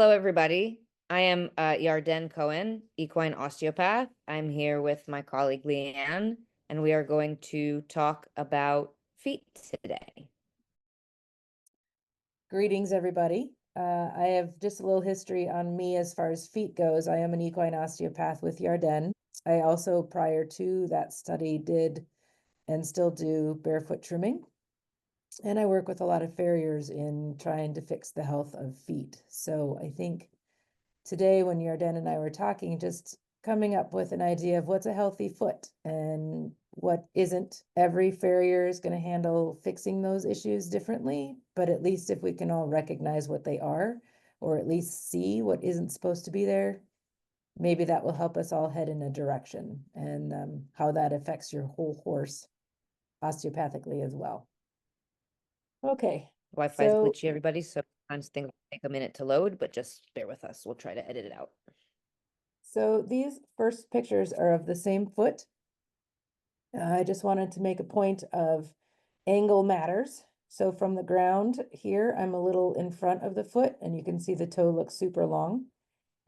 Hello, everybody. I am Yarden Cohen, Equine Osteopath. I'm here with my colleague Leanne, and we are going to talk about feet today. Greetings, everybody. I have just a little history on me as far as feet goes. I am an equine osteopath with Yarden. I also, prior to that study, did and still do barefoot trimming. And I work with a lot of farriers in trying to fix the health of feet. So I think today, when Yarden and I were talking, just coming up with an idea of what's a healthy foot and what isn't. Every farrier is going to handle fixing those issues differently, but at least if we can all recognize what they are, or at least see what isn't supposed to be there, maybe that will help us all head in a direction, and how that affects your whole horse osteopathically as well. Okay, Wi-Fi is so glitchy, everybody, so sometimes things take a minute to load, but just bear with us. We'll try to edit it out. these first pictures are of the same foot. I just wanted to make a point of angle matters. So from the ground here, I'm a little in front of the foot, and you can see the toe looks super long.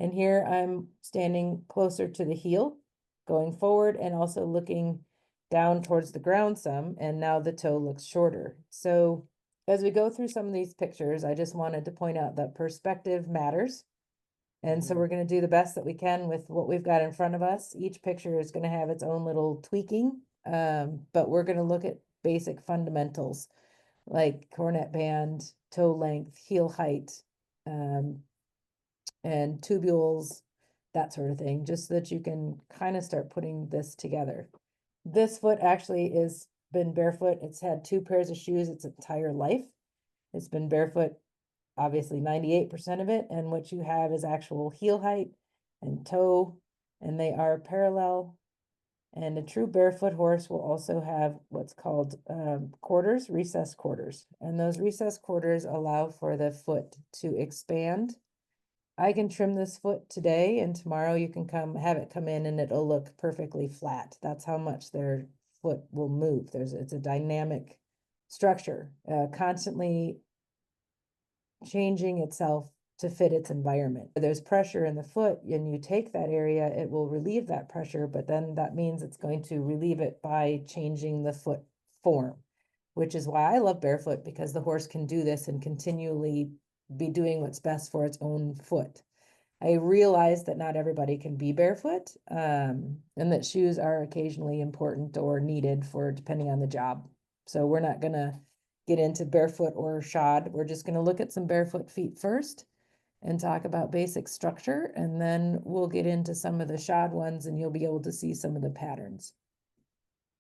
And here I'm standing closer to the heel, going forward and also looking down towards the ground some, and now the toe looks shorter. So as we go through some of these pictures, I just wanted to point out that perspective matters. And so we're going to do the best that we can with what we've got in front of us. Each picture is going to have its own little tweaking, but we're going to look at basic fundamentals like cornet band, toe length, heel height, and tubules, that sort of thing, just so that you can kind of start putting this together. This foot actually is been barefoot. It's had 2 pairs of shoes its entire life. It's been barefoot obviously 98% of it, and what you have is actual heel height and toe, and they are parallel. And a true barefoot horse will also have what's called quarters, recessed quarters, and those recessed quarters allow for the foot to expand. I can trim this foot today, and tomorrow you can have it come in and it'll look perfectly flat. That's how much their foot will move. It's a dynamic structure, constantly changing itself to fit its environment. If there's pressure in the foot and you take that area, it will relieve that pressure, but then that means it's going to relieve it by changing the foot form, which is why I love barefoot, because the horse can do this and continually be doing what's best for its own foot. I realize that not everybody can be barefoot, and that shoes are occasionally important or needed for depending on the job. So we're not gonna get into barefoot or shod. We're just gonna look at some barefoot feet first and talk about basic structure, and then we'll get into some of the shod ones and you'll be able to see some of the patterns.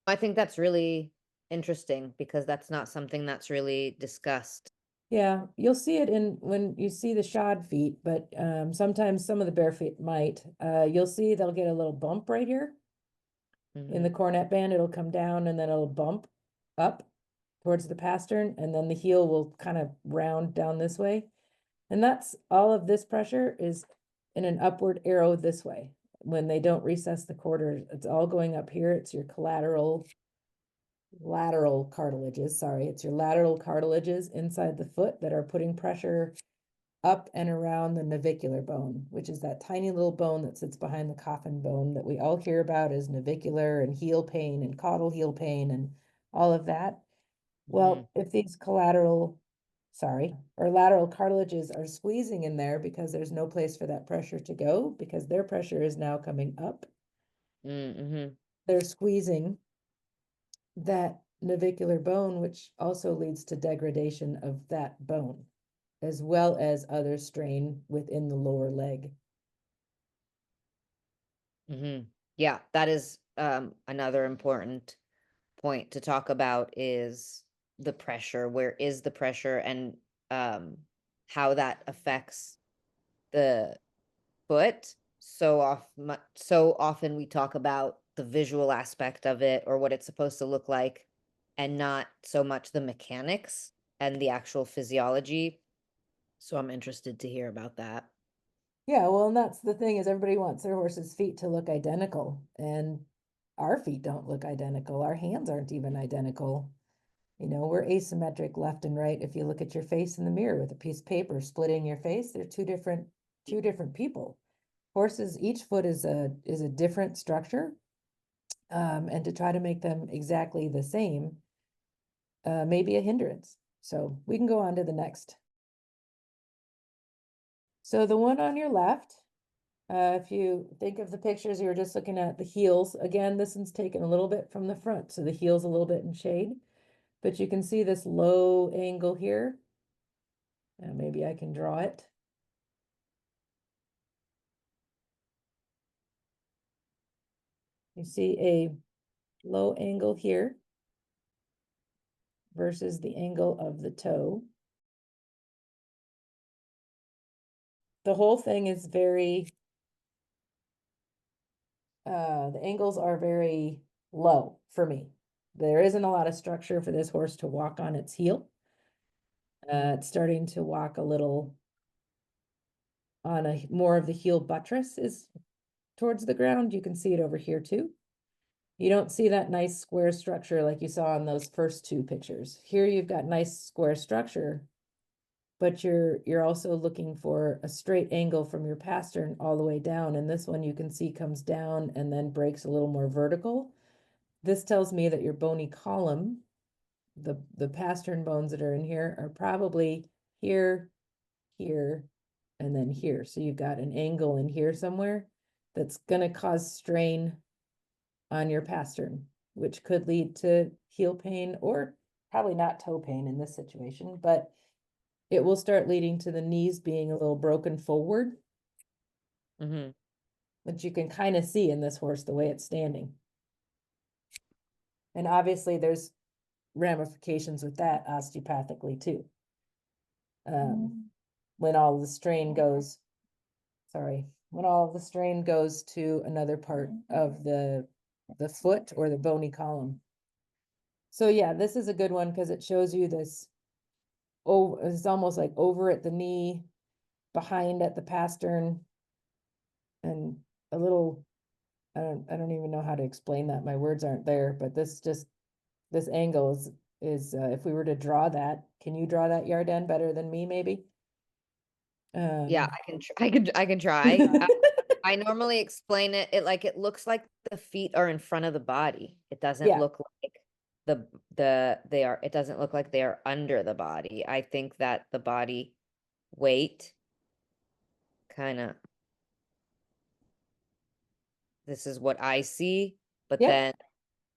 I think that's really interesting because that's not something that's really discussed. Yeah, you'll see it in when you see the shod feet, but sometimes some of the bare feet might. You'll see they'll get a little bump right here in the cornet band. It'll come down and then it'll bump up towards the pastern, and then the heel will kind of round down this way. And that's all of this pressure is in an upward arrow this way. When they don't recess the quarters, it's all going up here. It's your lateral cartilages, sorry, it's your lateral cartilages inside the foot that are putting pressure up and around the navicular bone, which is that tiny little bone that sits behind the coffin bone that we all hear about as navicular and heel pain and caudal heel pain and all of that. Well, if these lateral cartilages are squeezing in there because there's no place for that pressure to go, because their pressure is now coming up, they're squeezing that navicular bone, which also leads to degradation of that bone, as well as other strain within the lower leg. Yeah, that is another important point to talk about is the pressure. Where is the pressure, and how that affects the foot. So often we talk about the visual aspect of it or what it's supposed to look like, and not so much the mechanics and the actual physiology. So I'm interested to hear about that. Yeah, well, and that's the thing, is everybody wants their horse's feet to look identical, and our feet don't look identical. Our hands aren't even identical. You know, we're asymmetric left and right. If you look at your face in the mirror with a piece of paper splitting your face, they're two different two different people. Horses, each foot is a different structure. And to try to make them exactly the same may be a hindrance. So we can go on to the next. So the one on your left, if you think of the pictures, you were just looking at the heels. Again, this one's taken a little bit from the front, so the heel's a little bit in shade. But you can see this low angle here. Maybe I can draw it. You see a low angle here versus the angle of the toe. The whole thing is very, the angles are very low for me. There isn't a lot of structure for this horse to walk on its heel. It's starting to walk a little on a more of the heel buttress is towards the ground. You can see it over here too. You don't see that nice square structure like you saw in those first two pictures. Here you've got nice square structure, but you're also looking for a straight angle from your pastern all the way down. And this one you can see comes down and then breaks a little more vertical. This tells me that your bony column, the pastern bones that are in here, are probably here, here, and then here. So you've got an angle in here somewhere that's going to cause strain on your pastern, which could lead to heel pain, or probably not toe pain in this situation, but it will start leading to the knees being a little broken forward, which you can kind of see in this horse the way it's standing. And obviously there's ramifications with that osteopathically too. When all the strain goes, when all the strain goes to another part of the foot or the bony column. So yeah, this is a good one because it shows you this, oh, it's almost like over at the knee, behind at the pastern, and a little, I don't even know how to explain that. My words aren't there, but this angle is if we were to draw that, can you draw that, Yarden, better than me maybe? Yeah, I can try. I normally explain it like it looks like the feet are in front of the body. It doesn't Yeah, look like it doesn't look like they are under the body. I think that the body weight kind of, this is what I see, but yep, then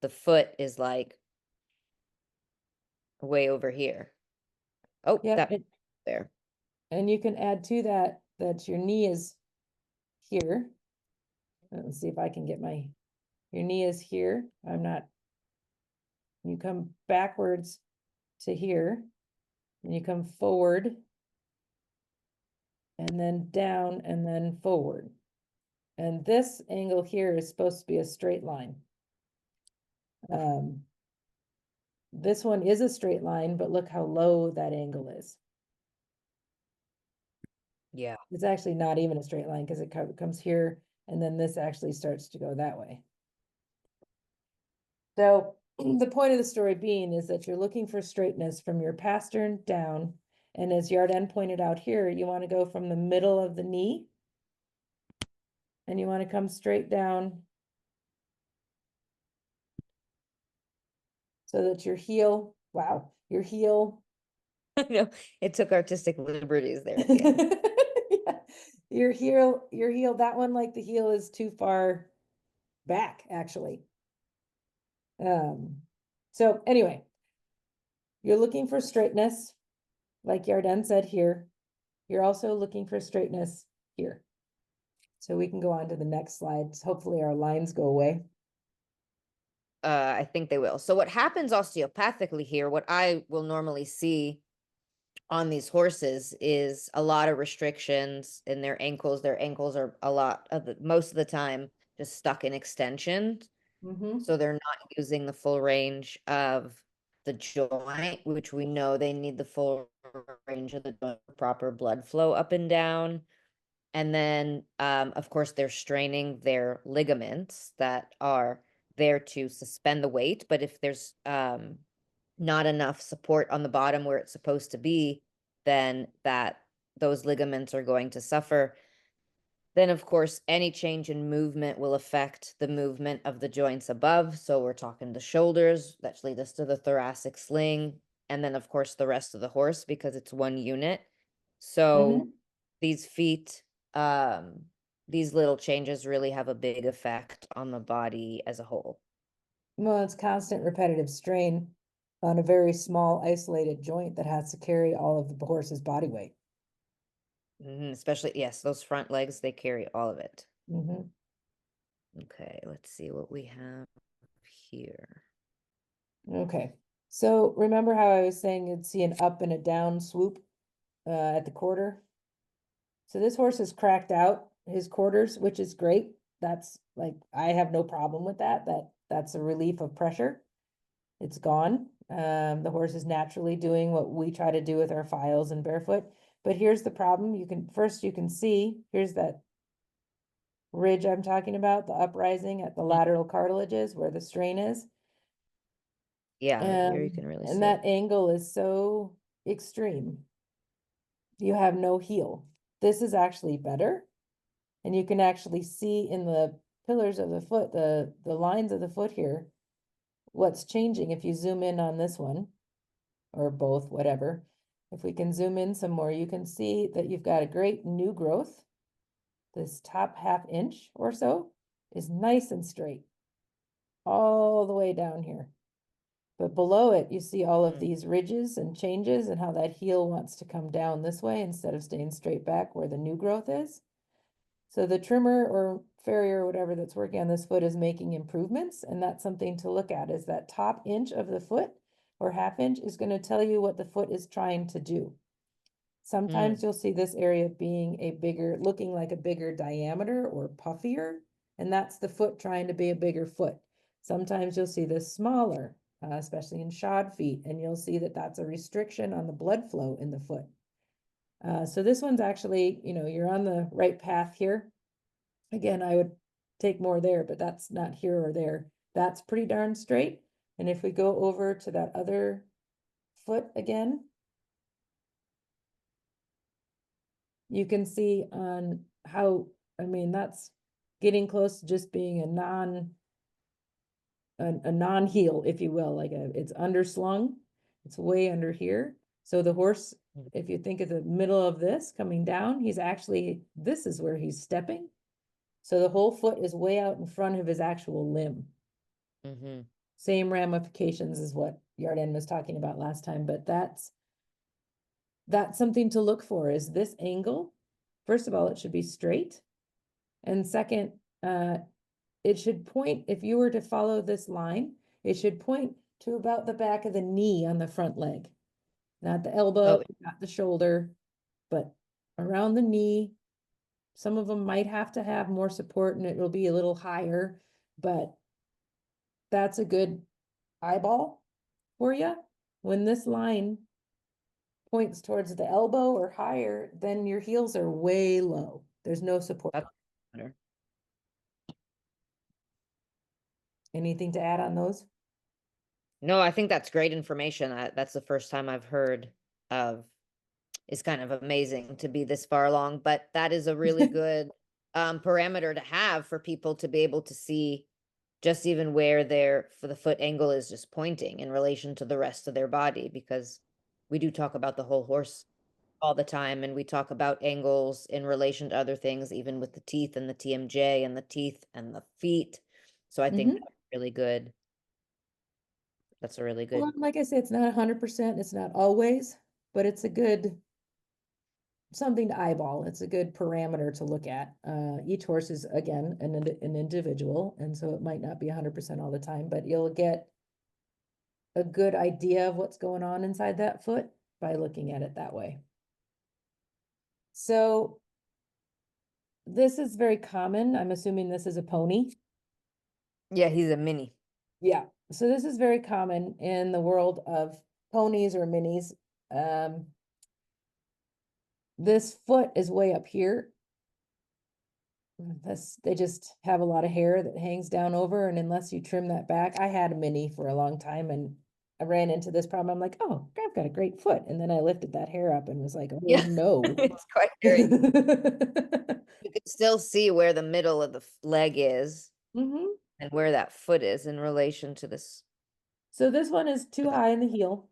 the foot is like way over here. Oh, yep. that there. And you can add to that your knee is here. Let's see if I can get your knee is here. You come backwards to here, and you come forward, and then down, and then forward. And this angle here is supposed to be a straight line. This one is a straight line, but look how low that angle is. Yeah. It's actually not even a straight line because it comes here, and then this actually starts to go that way. So the point of the story being is that you're looking for straightness from your pastern down. And as Yarden pointed out here, you want to go from the middle of the knee, and you want to come straight down so that your heel, wow, your heel. I know it took artistic liberties there at the end. Yeah, your heel, that one, like the heel is too far back, actually. So anyway, you're looking for straightness, like Yarden said here. You're also looking for straightness here. So we can go on to the next slide. Hopefully our lines go away. I think they will. So what happens osteopathically here, what I will normally see on these horses is a lot of restrictions in their ankles. Their ankles are a lot of most of the time just stuck in extension. So they're not using the full range of the joint, which we know they need the full range of the joint for proper blood flow up and down. And then, of course, they're straining their ligaments that are there to suspend the weight. But if there's not enough support on the bottom where it's supposed to be, then those ligaments are going to suffer. Then, of course, any change in movement will affect the movement of the joints above. So we're talking the shoulders that lead us to the thoracic sling, and then, of course, the rest of the horse because it's one unit. So Mhm. these feet, these little changes really have a big effect on the body as a whole. Well, it's constant repetitive strain on a very small isolated joint that has to carry all of the horse's body weight. Especially, yes, those front legs, they carry all of it. Mhm. Okay, let's see what we have here. Okay, so remember how I was saying you'd see an up and a down swoop at the quarter? So this horse has cracked out his quarters, which is great. That's like, I have no problem with that. That's a relief of pressure. It's gone. The horse is naturally doing what we try to do with our files and barefoot. But here's the problem. You can see, here's that ridge I'm talking about, the uprising at the lateral cartilages where the strain is. Yeah, here you can really And see it. that angle is so extreme. You have no heel. This is actually better. And you can actually see in the pillars of the foot, the lines of the foot here, what's changing if you zoom in on this one, or both, whatever. If we can zoom in some more, you can see that you've got a great new growth. This top half inch or so is nice and straight all the way down here. But below it, you see all of Mm. these ridges and changes and how that heel wants to come down this way instead of staying straight back where the new growth is. So the trimmer or farrier or whatever that's working on this foot is making improvements, and that's something to look at, is that top inch of the foot or half inch is going to tell you what the foot is trying to do. Mm. Sometimes you'll see this area being a bigger, looking like a bigger diameter or puffier, and that's the foot trying to be a bigger foot. Sometimes you'll see this smaller, especially in shod feet, and you'll see that that's a restriction on the blood flow in the foot. So this one's actually, you're on the right path here. Again, I would take more there, but that's not here or there. That's pretty darn straight. And if we go over to that other foot again, you can see on how, I mean, that's getting close to just being a non-heel, if you will, it's underslung. It's way under here. So the horse, Mm. if you think of the middle of this coming down, this is where he's stepping. So the whole foot is way out in front of his actual limb. Mm-hmm. Same ramifications as what Yarden was talking about last time, but that's something to look for, is this angle. First of all, it should be straight. And second, it should point, if you were to follow this line, it should point to about the back of the knee on the front leg, not the elbow, Oh, not the shoulder, but around the knee. Some of them might have to have more support and it will be a little higher, but that's a good eyeball for you. When this line points towards the elbow or higher, then your heels are way low. There's no support. that's better. Anything to add on those? No, I think that's great information. That's the first time I've heard of. It's kind of amazing to be this far along, but that is a really good parameter to have for people to be able to see just even where for the foot angle is just pointing in relation to the rest of their body, because we do talk about the whole horse all the time, and we talk about angles in relation to other things, even with the teeth and the TMJ and the teeth and the feet. So I think Mm-hmm. that's really good. That's a really Well, good. like I said, it's not 100%, it's not always, but it's a good something to eyeball. It's a good parameter to look at. Each horse is, again, an individual, and so it might not be 100% all the time, but you'll get a good idea of what's going on inside that foot by looking at it that way. So this is very common. I'm assuming this is a pony. Yeah, he's a mini. Yeah. So this is very common in the world of ponies or minis. Um, this foot is way up here. They just have a lot of hair that hangs down over, and unless you trim that back, I had a mini for a long time, and I ran into this problem. I'm like, oh, I've got a great foot. And then I lifted that hair up and was like, oh Yeah, no. it's quite hairy. You can still see where the middle of the leg is Hmm. and where that foot is in relation to this. So this one is too high in the heel.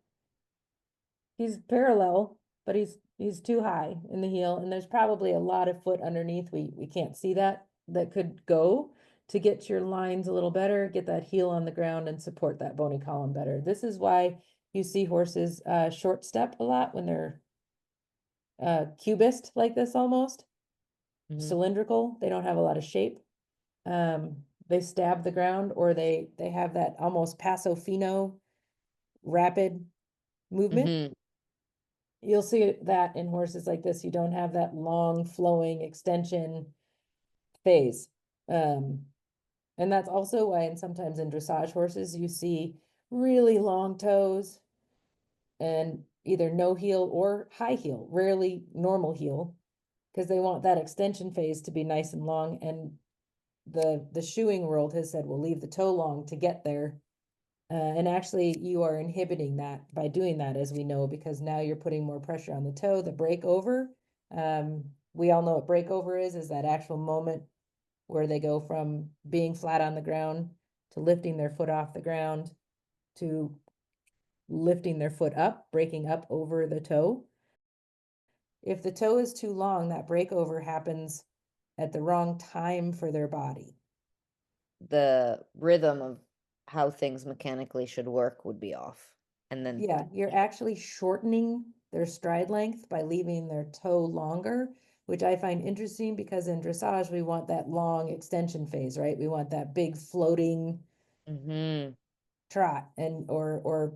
He's parallel, but he's too high in the heel, and there's probably a lot of foot underneath. We can't see that could go to get your lines a little better, get that heel on the ground and support that bony column better. This is why you see horses short step a lot when they're cubist like this, almost Mhm. cylindrical. They don't have a lot of shape. They stab the ground, or they have that almost passo fino rapid movement. Mhm. You'll see that in horses like this. You don't have that long flowing extension phase. Um, and that's also why, and sometimes in dressage horses, you see really long toes and either no heel or high heel, rarely normal heel, because they want that extension phase to be nice and long. And the shoeing world has said, we'll leave the toe long to get there. And actually, you are inhibiting that by doing that, as we know, because now you're putting more pressure on the toe. The breakover, we all know what breakover is that actual moment where they go from being flat on the ground to lifting their foot off the ground to lifting their foot up, breaking up over the toe. If the toe is too long, that breakover happens at the wrong time for their body. The rhythm of how things mechanically should work would be off. And then, Yeah, you're actually shortening their stride length by leaving their toe longer, which I find interesting because in dressage, we want that long extension phase, right? We want that big floating mhm. trot and or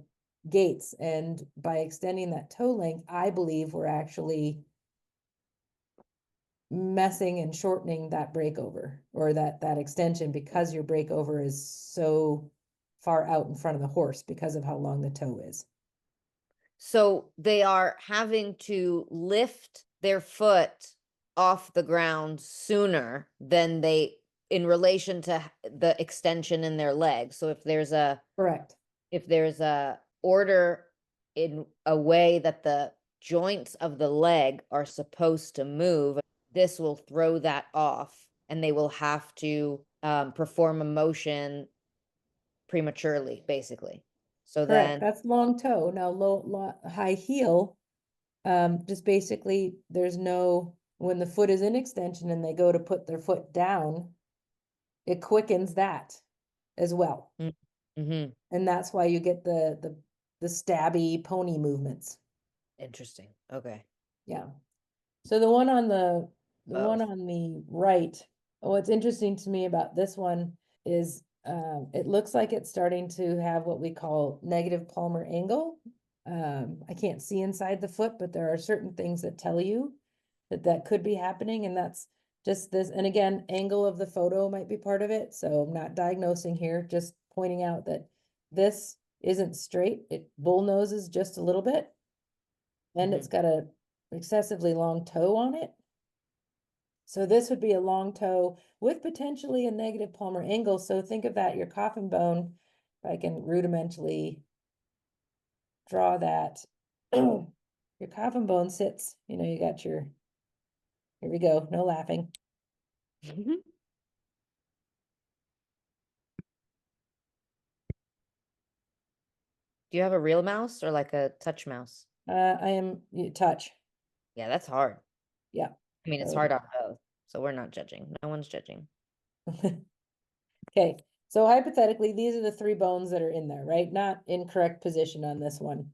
gaits. And by extending that toe length, I believe we're actually messing and shortening that breakover or that extension, because your breakover is so far out in front of the horse because of how long the toe is. So they are having to lift their foot off the ground sooner than they, in relation to the extension in their leg. So Correct. if there's a order in a way that the joints of the leg are supposed to move, this will throw that off and they will have to perform a motion prematurely, basically. So Correct. then, That's long toe. Now high heel, just basically there's no, when the foot is in extension and they go to put their foot down, it quickens that as well. mm-hmm. And that's why you get the stabby pony movements. Interesting. Okay. Yeah. So the one Both. on the right, what's interesting to me about this one is it looks like it's starting to have what we call negative palmar angle. I can't see inside the foot, but there are certain things that tell you that could be happening, and that's just this. And again, angle of the photo might be part of it. So I'm not diagnosing here, just pointing out that this isn't straight. It bull noses just a little bit, and Mm-hmm. it's got a excessively long toe on it. So this would be a long toe with potentially a negative palmar angle. So think of that, your coffin bone, if I can rudimentally draw that. Your coffin bone sits, you got your, here we go, no laughing. Do you have a real mouse or like a touch mouse? I am, you touch, Yeah, that's hard. yeah. I mean, it's hard So, on both, so we're not judging. No one's judging. okay, so hypothetically, these are the three bones that are in there, right? Not in correct position on this one,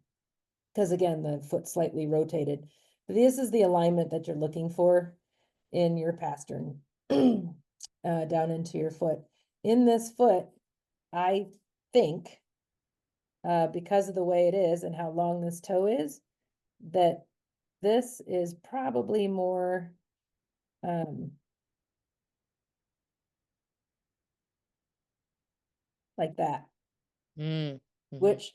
because again, the foot slightly rotated. But this is the alignment that you're looking for in your pastern, down into your foot. In this foot, I think, because of the way it is and how long this toe is, that this is probably more like that, Mm-hmm. which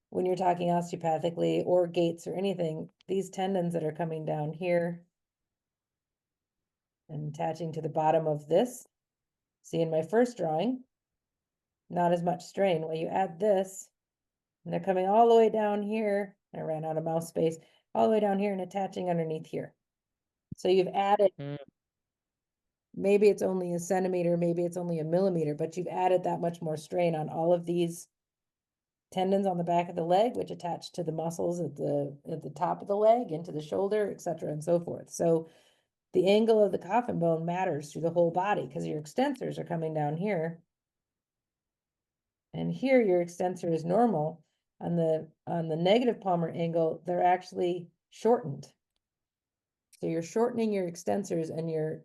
when you're talking osteopathically or gaits or anything, these tendons that are coming down here and attaching to the bottom of this, see in my first drawing, not as much strain. Well, you add this, And they're coming all the way down here. I ran out of mouse space, all the way down here and attaching underneath here. So you've added, Mm. maybe it's only a centimeter, maybe it's only a millimeter, but you've added that much more strain on all of these tendons on the back of the leg, which attach to the muscles at the top of the leg, into the shoulder, etc., and so forth. So the angle of the coffin bone matters through the whole body, because your extensors are coming down here. And here your extensor is normal. On the negative palmar angle, they're actually shortened. So you're shortening your extensors and you're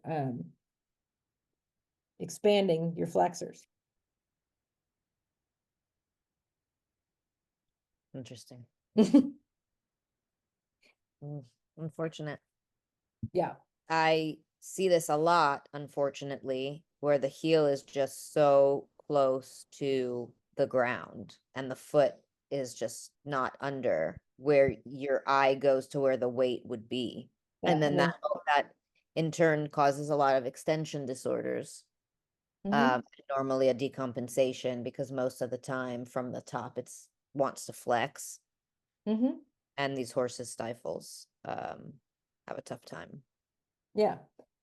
expanding your flexors. Interesting. Unfortunate. Yeah. I see this a lot, unfortunately, where the heel is just so close to the ground and the foot is just not under where your eye goes to where the weight would be. Yeah. And then that in turn causes a lot of extension disorders. Mhm. Normally a decompensation because most of the time from the top it's wants to flex, Mhm. and these horses stifles have a tough time. Yeah.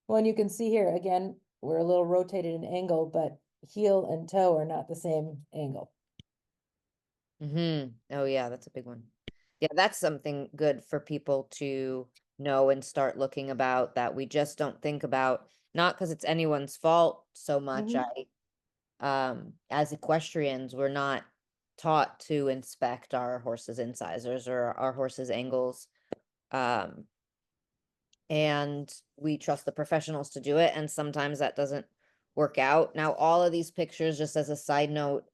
Well, and you can see here again, we're a little rotated in angle, but heel and toe are not the same angle. Oh yeah, that's a big one. Yeah, that's something good for people to know and start looking about, that we just don't think about, not because it's anyone's fault so much. Mhm. As equestrians, we're not taught to inspect our horses' incisors or our horses' angles. Um, and we trust the professionals to do it, and sometimes that doesn't work out. Now, all of these pictures, just as a side note,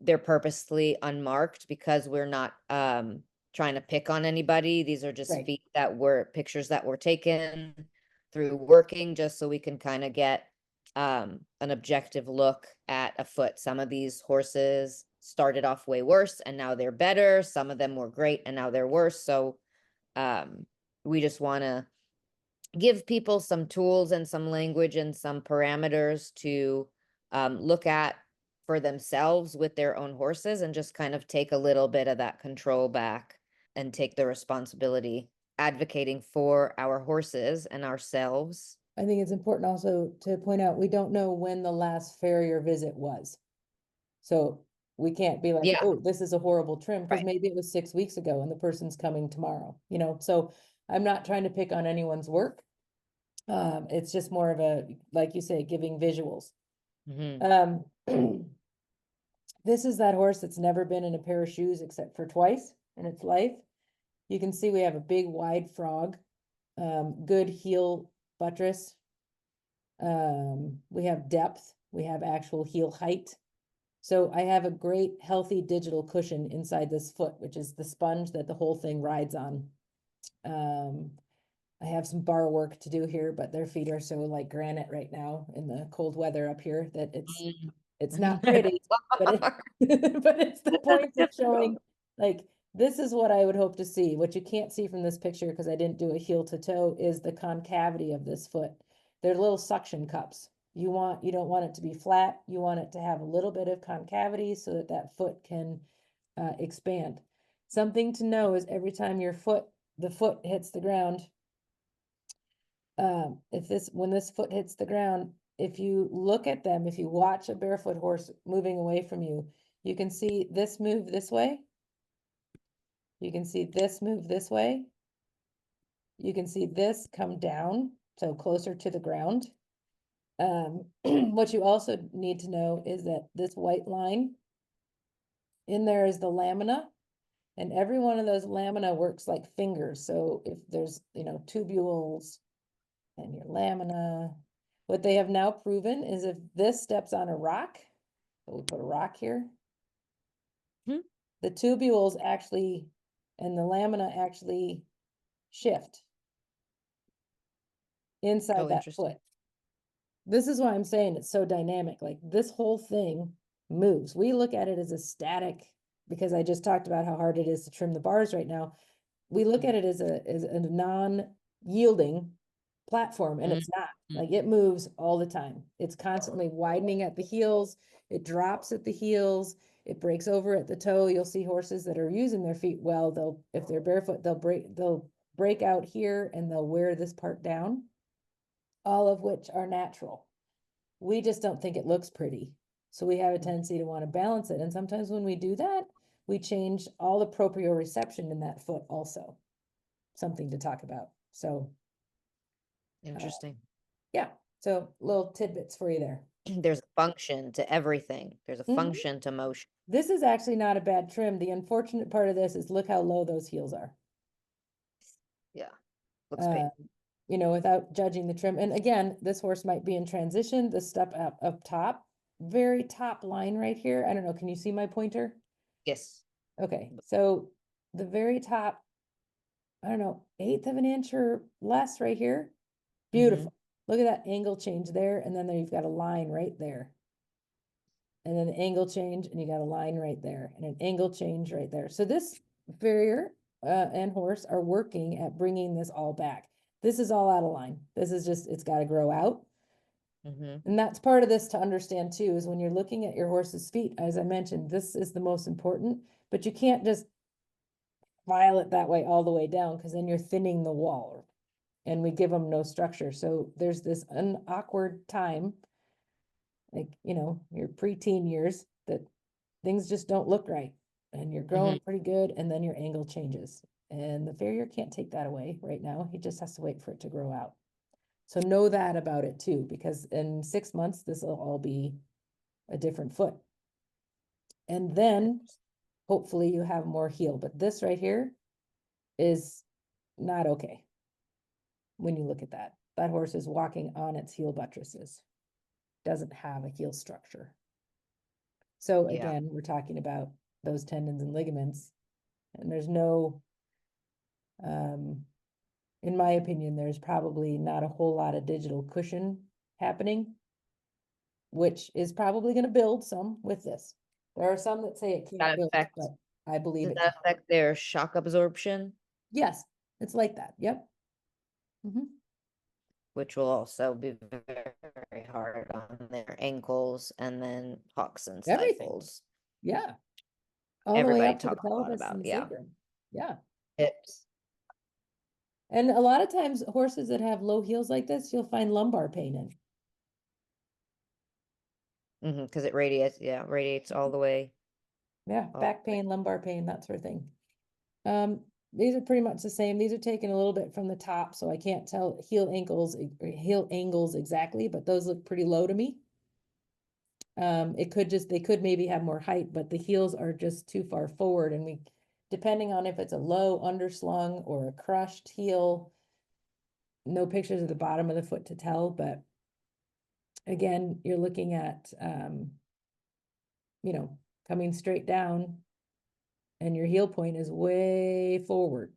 they're purposely unmarked because we're not trying to pick on anybody. These are just Right. feet that were pictures that were taken through working, just so we can kind of get an objective look at a foot. Some of these horses started off way worse and now they're better. Some of them were great and now they're worse. So we just want to give people some tools and some language and some parameters to look at for themselves with their own horses, and just kind of take a little bit of that control back and take the responsibility, advocating for our horses and ourselves. I think it's important also to point out, we don't know when the last farrier visit was. So we can't be like, Yeah, oh, this is a horrible trim, because right. maybe it was 6 weeks ago and the person's coming tomorrow, So I'm not trying to pick on anyone's work. It's just more of a, like you say, giving visuals. Hmm. Um, this is that horse that's never been in a pair of shoes except for twice in its life. You can see we have a big wide frog, good heel buttress. We have depth, we have actual heel height. So I have a great healthy digital cushion inside this foot, which is the sponge that the whole thing rides on. I have some bar work to do here, but their feet are so like granite right now in the cold weather up here that it's not pretty, but it but it's the point of Difficult. showing, like, this is what I would hope to see. What you can't see from this picture, because I didn't do a heel to toe, is the concavity of this foot. They're little suction cups. You don't want it to be flat. You want it to have a little bit of concavity so that that foot can expand. Something to know is every time the foot hits the ground, when this foot hits the ground, if you look at them, if you watch a barefoot horse moving away from you, you can see this move this way. You can see this move this way. You can see this come down, so closer to the ground. What you also need to know is that this white line in there is the lamina, and every one of those lamina works like fingers. So if there's, tubules and your lamina, what they have now proven is if this steps on a rock, so we put a rock here, Hmm. the tubules actually and the lamina actually shift inside Oh, that interesting. foot. This is why I'm saying it's so dynamic. Like, this whole thing moves. We look at it as a static, because I just talked about how hard it is to trim the bars right now. We look at it as a non-yielding platform, and it's not. Mm-hmm. Like, it moves all the time. It's constantly widening at the heels, it drops at the heels, it breaks over at the toe. You'll see horses that are using their feet well, if they're barefoot, they'll break out here and they'll wear this part down, all of which are natural. We just don't think it looks pretty. So we have a tendency to want to balance it. And sometimes when we do that, we change all the proprioception in that foot also. Something to talk about. So Interesting. yeah, so little tidbits for you there. There's a function to everything. There's a Mhm. function to motion. This is actually not a bad trim. The unfortunate part of this is look how low those heels are. Yeah. Looks painful. You know, without judging the trim. And again, this horse might be in transition. The step up top, very top line right here. I don't know. Can you see my pointer? Yes. Okay, so the very top, I don't know, 1/8 of an inch or less right here. Beautiful. Look at that angle change there. And then there you've got a line right there. And then an angle change, and you got a line right there, and an angle change right there. So this farrier and horse are working at bringing this all back. This is all out of line. This is just, it's got to grow out. And that's part of this to understand too, is when you're looking at your horse's feet, as I mentioned, this is the most important, but you can't just file it that way all the way down, because then you're thinning the wall, and we give them no structure. So there's this an awkward time, like, you know, your preteen years, that things just don't look right, and you're growing pretty good, and then your angle changes. And the farrier can't take that away right now. He just has to wait for it to grow out. So know that about it too, because in 6 months, this will all be a different foot. And then hopefully you have more heel. But this right here is not okay. When you look at that, that horse is walking on its heel buttresses, doesn't have a heel structure. So Yeah. again, we're talking about those tendons and ligaments, and there's no, in my opinion, there's probably not a whole lot of digital cushion happening, which is probably going to build some with this. There are some that say it can't That build, affects, but I believe does it can. that affect their shock absorption, Yes, it's like that. Yep. which will also be very hard on their ankles and then hocks and Everything. stifles. Yeah. All the way Everybody up to the talks a lot pelvis about, and yeah, sacrum. Yeah. hips. And a lot of times horses that have low heels like this, you'll find lumbar pain in. Because it radiates all the way. Yeah, all back the way. pain, lumbar pain, that sort of thing. These are pretty much the same. These are taken a little bit from the top, so I can't tell heel angles exactly, but those look pretty low to me. They could maybe have more height, but the heels are just too far forward, and depending on if it's a low underslung or a crushed heel, no pictures of the bottom of the foot to tell, but again, you're looking at, you know, coming straight down, and your heel point is way forward,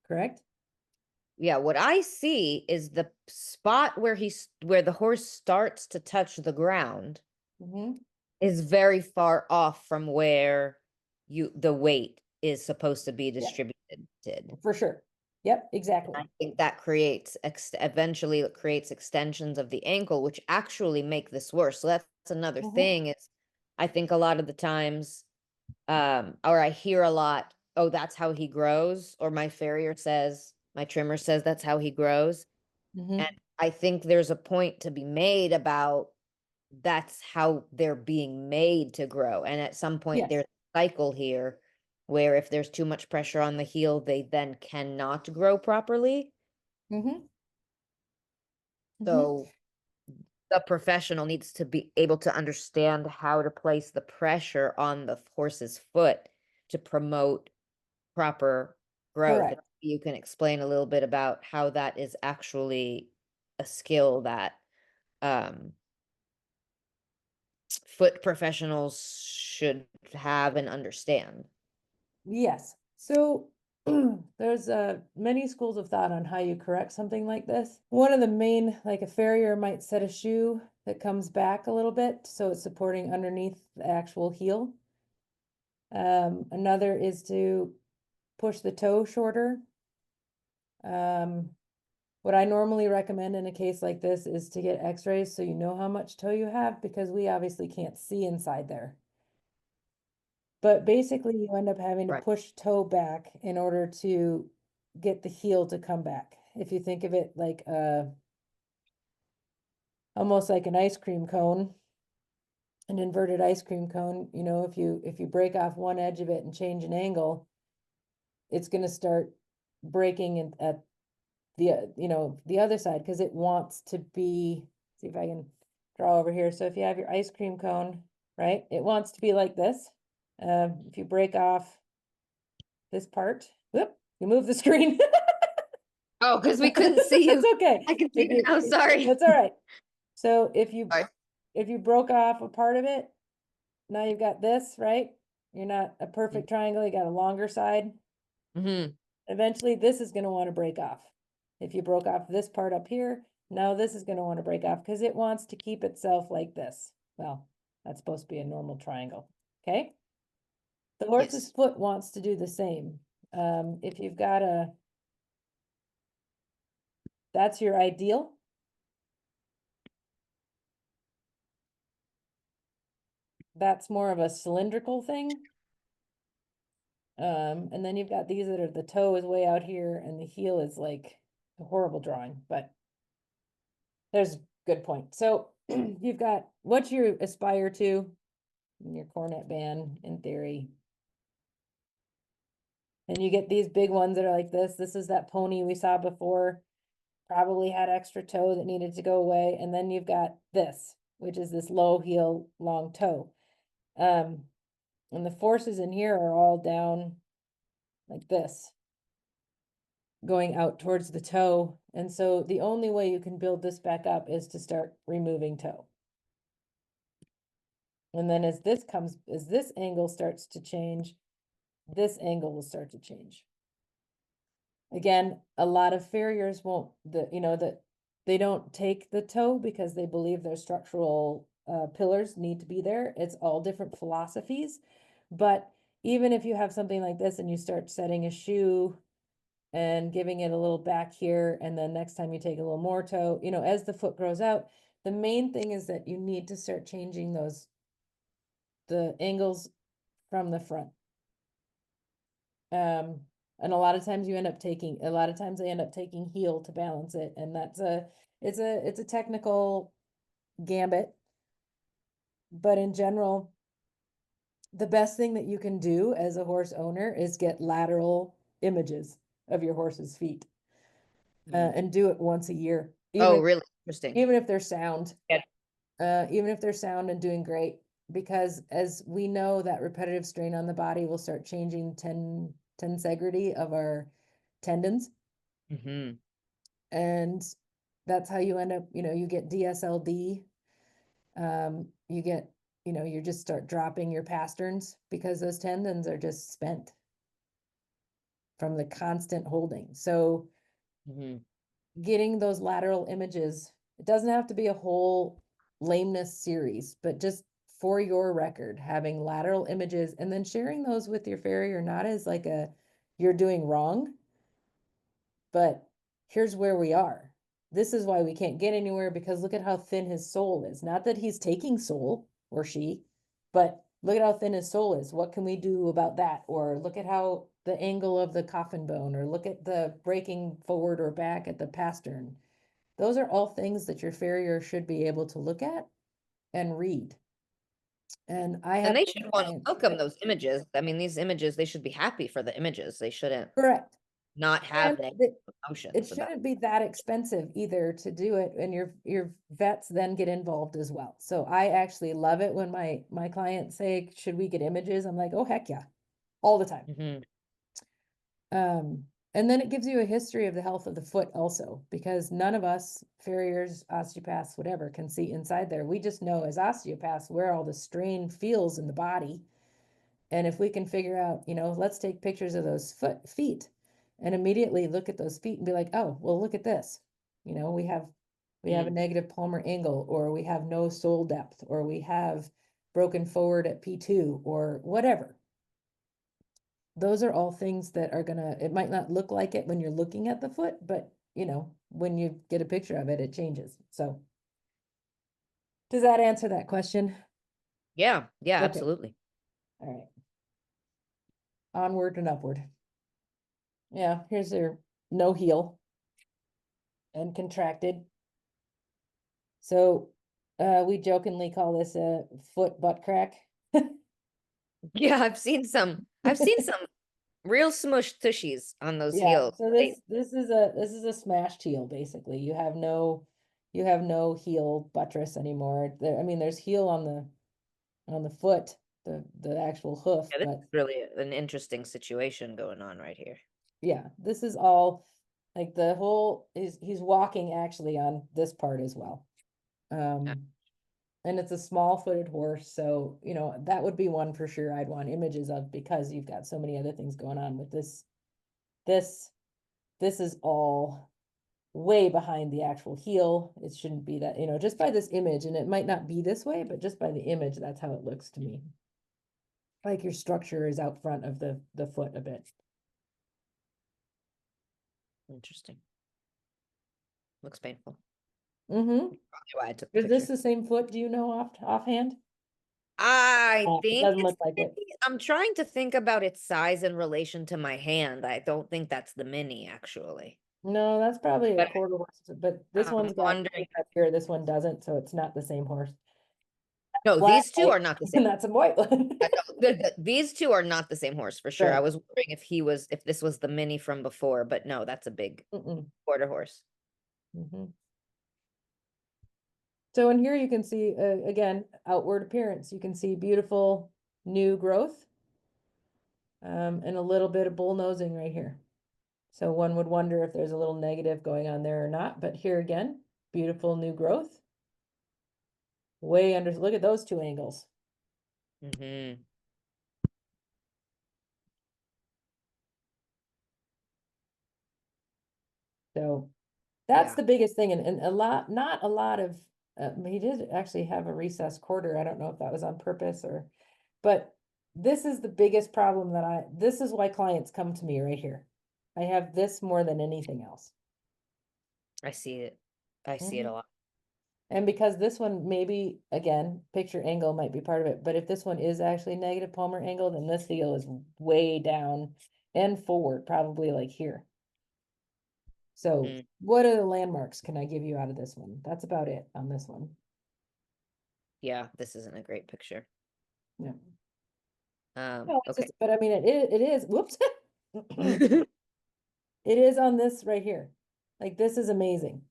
correct? Yeah, what I see is the spot where the horse starts to touch the ground is very far off from where the weight is supposed to be Yeah, distributed. for sure. Yep, exactly. I think that eventually it creates extensions of the ankle, which actually make this worse. So that's another thing. Is I think a lot of the times, or I hear a lot, oh, that's how he grows, or my trimmer says that's how he grows. And I think there's a point to be made about that's how they're being made to grow. And at some point, Yes. there's a cycle here where if there's too much pressure on the heel, they then cannot grow properly. So the professional needs to be able to understand how to place the pressure on the horse's foot to promote proper growth. Correct. You can explain a little bit about how that is actually a skill that um, foot professionals should have and understand. Yes. So there's many schools of thought on how you correct something like this. One of the main, like a farrier might set a shoe that comes back a little bit, so it's supporting underneath the actual heel. Another is to push the toe shorter. What I normally recommend in a case like this is to get x-rays so you know how much toe you have, because we obviously can't see inside there. But basically you end up having to Right. push toe back in order to get the heel to come back. If you think of it like almost like an ice cream cone, an inverted ice cream cone, you know, if you break off one edge of it and change an angle, it's going to start breaking at the you know, the other side, because it wants to be, see if I can draw over here. So if you have your ice cream cone, right, it wants to be like this. If you break off this part, whoop, you move the screen. Oh, because we couldn't see That's you. okay. I can see If you you, now. Sorry. that's all right. So Sorry. if you broke off a part of it, now you've got this, right? You're not a perfect triangle, you got a longer side. Mm-hmm. Eventually, this is going to want to break off. If you broke off this part up here, now this is going to want to break off because it wants to keep itself like this. Well, that's supposed to be a normal triangle. Okay. The horse's Yes. foot wants to do the same. If you've got that's your ideal. That's more of a cylindrical thing. And then you've got these that are, the toe is way out here and the heel is like a horrible drawing, but there's a good point. So you've got what you aspire to in your cornet band in theory. And you get these big ones that are like this. This is that pony we saw before, probably had extra toe that needed to go away. And then you've got this, which is this low heel, long toe. And the forces in here are all down like this, going out towards the toe. And so the only way you can build this back up is to start removing toe. And then as this angle starts to change, this angle will start to change. Again, a lot of farriers won't, that they don't take the toe because they believe their structural pillars need to be there. It's all different philosophies. But even if you have something like this and you start setting a shoe and giving it a little back here, and then next time you take a little more toe, as the foot grows out, the main thing is that you need to start changing the angles from the front. And a lot of times they end up taking heel to balance it. And it's a technical gambit. But in general, the best thing that you can do as a horse owner is get lateral images of your horse's feet, and do it once a year, Oh, really interesting. even if they're sound, Yeah. even if they're sound and doing great, because as we know, that repetitive strain on the body will start changing tensegrity of our tendons. Mm-hmm. And that's how you end up, you get DSLD. You get, you just start dropping your pasterns because those tendons are just spent from the constant holding. So Mm-hmm. getting those lateral images, it doesn't have to be a whole lameness series, but just for your record, having lateral images and then sharing those with your farrier, not as like you're doing wrong, but here's where we are. This is why we can't get anywhere, because look at how thin his sole is. Not that he's taking sole, or she, but look at how thin his sole is. What can we do about that? Or look at how the angle of the coffin bone, or look at the breaking forward or back at the pastern. Those are all things that your farrier should be able to look at and read. And I And have they should want to clients welcome that, those images. I mean, these images, they should be happy for the images. They shouldn't correct. not have And negative it emotions about shouldn't be that expensive either to do it, and your vets then get involved as well. So I actually love it when my clients say, should we get images? I'm like, oh heck yeah, all the time. it. Mm-hmm. And then it gives you a history of the health of the foot also, because none of us farriers, osteopaths, whatever, can see inside there. We just know as osteopaths where all the strain feels in the body. And if we can figure out, let's take pictures of those feet and immediately look at those feet and be like, oh, well, look at this. We have a negative palmar angle, or we have no sole depth, or we have broken forward at P2 or whatever. Those are all things that are it might not look like it when you're looking at the foot, but when you get a picture of it, it changes. So does that answer that question? Yeah, yeah, Okay. absolutely. All right. onward and upward. Yeah, here's their no heel and contracted. So we jokingly call this a foot butt crack. Yeah, I've seen some real smush tushies on those Yeah, heels. so this is a smashed heel basically. You have no heel buttress anymore. There, I mean, there's heel on the foot, the actual hoof, Yeah, this but is really an interesting situation going on right here. yeah, this is all like the whole is he's walking actually on this part as well. Yeah. And it's a small-footed horse, so that would be one for sure I'd want images of because you've got so many other things going on with this. This this is all way behind the actual heel. It shouldn't be that, just by this image, and it might not be this way, but just by the image, that's how it looks to me. Like your structure is out front of the foot a bit. Interesting. Looks painful. Mm-hmm. Probably why I took the Is this picture. the same foot? Do you know offhand? I It think doesn't it's look like the it. mini. I'm trying to think about its size in relation to my hand. I don't think that's the mini, actually. No, that's probably a But quarter horse, but this I'm one's got wondering. up here, this one doesn't, so it's not the same horse. No, Black, these two white, are not the same. and that's a white one. No, these two are not the same horse for sure. I Right. was wondering if this was the mini from before, but no, that's a big Mm-mm. quarter horse. Mhm. So in here you can see, again, outward appearance. You can see beautiful new growth, and a little bit of bull nosing right here. So one would wonder if there's a little negative going on there or not, but here again, beautiful new growth. Way under, look at those two angles. Mm-hmm. So that's Yeah, the biggest thing. And not a lot of, he did actually have a recessed quarter. I don't know if that was on purpose but this is the biggest problem this is why clients come to me right here. I have this more than anything else. I see it. I see it a Mhm. lot. And because this one, maybe, again, picture angle might be part of it, but if this one is actually negative palmar angle, then this heel is way down and forward, probably like here. So Mm, what are the landmarks can I give you out of this one? That's about it on this one. yeah, this isn't a great picture. Yeah. No, it's Okay. just, but I mean, it is, whoops. It is on this right here. Like, this is amazing.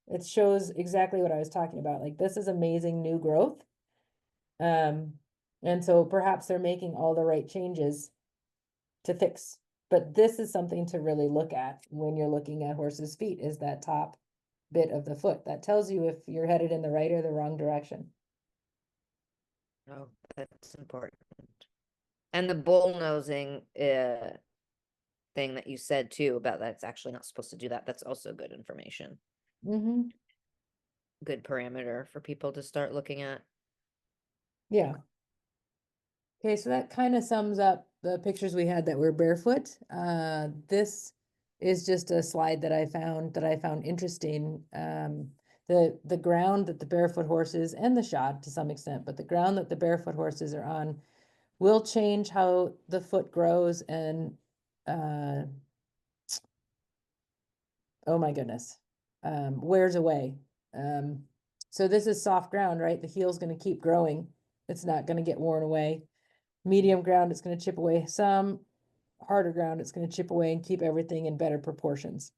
It shows exactly what I was talking about. Like, this is amazing new growth. Um, and so perhaps they're making all the right changes to fix. But this is something to really look at when you're looking at horses' feet, is that top bit of the foot. That tells you if you're headed in the right or the wrong direction. Oh, that's important. And the bull nosing thing that you said too about that's actually not supposed to do that. That's also good information. Mm-hmm. Good parameter for people to start looking at. Yeah. Okay, so that kind of sums up the pictures we had that were barefoot. This is just a slide that I found interesting. The ground that the barefoot horses and the shod to some extent, but the ground that the barefoot horses are on will change how the foot grows and uh, oh my goodness, wears away. Um, so this is soft ground, right? The heel's going to keep growing. It's not going to get worn away. Medium ground, it's going to chip away some. Harder ground, it's going to chip away and keep everything in better proportions.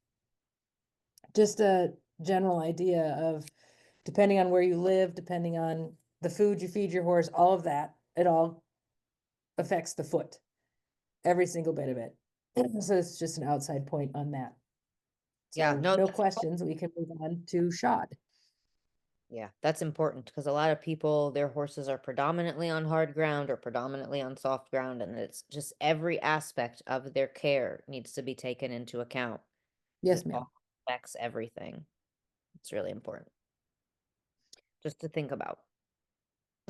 Just a general idea of, depending on where you live, depending on the food you feed your horse, all of that, it all affects the foot, every single bit of it. So it's just an outside point on that. Yeah, So no, no that's questions, we can move on to shod. yeah, that's important because a lot of people, their horses are predominantly on hard ground or predominantly on soft ground, and it's just every aspect of their care needs to be taken into account because Yes, it ma'am. all affects everything. It's really important just to think about.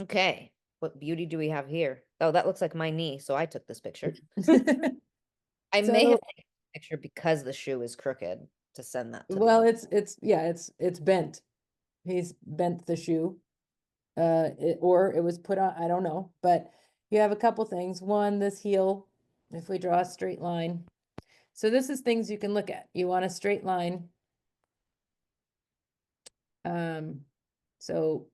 Okay, what beauty do we have here? Oh, that looks like my knee, so I took this picture. I may have So, taken a picture because the shoe is crooked to send that to the well, owner. yeah, it's bent. He's bent the shoe. Or it was put on, I don't know, but you have a couple things. One, this heel if we draw a straight line, so this is things you can look at. You want a straight line. So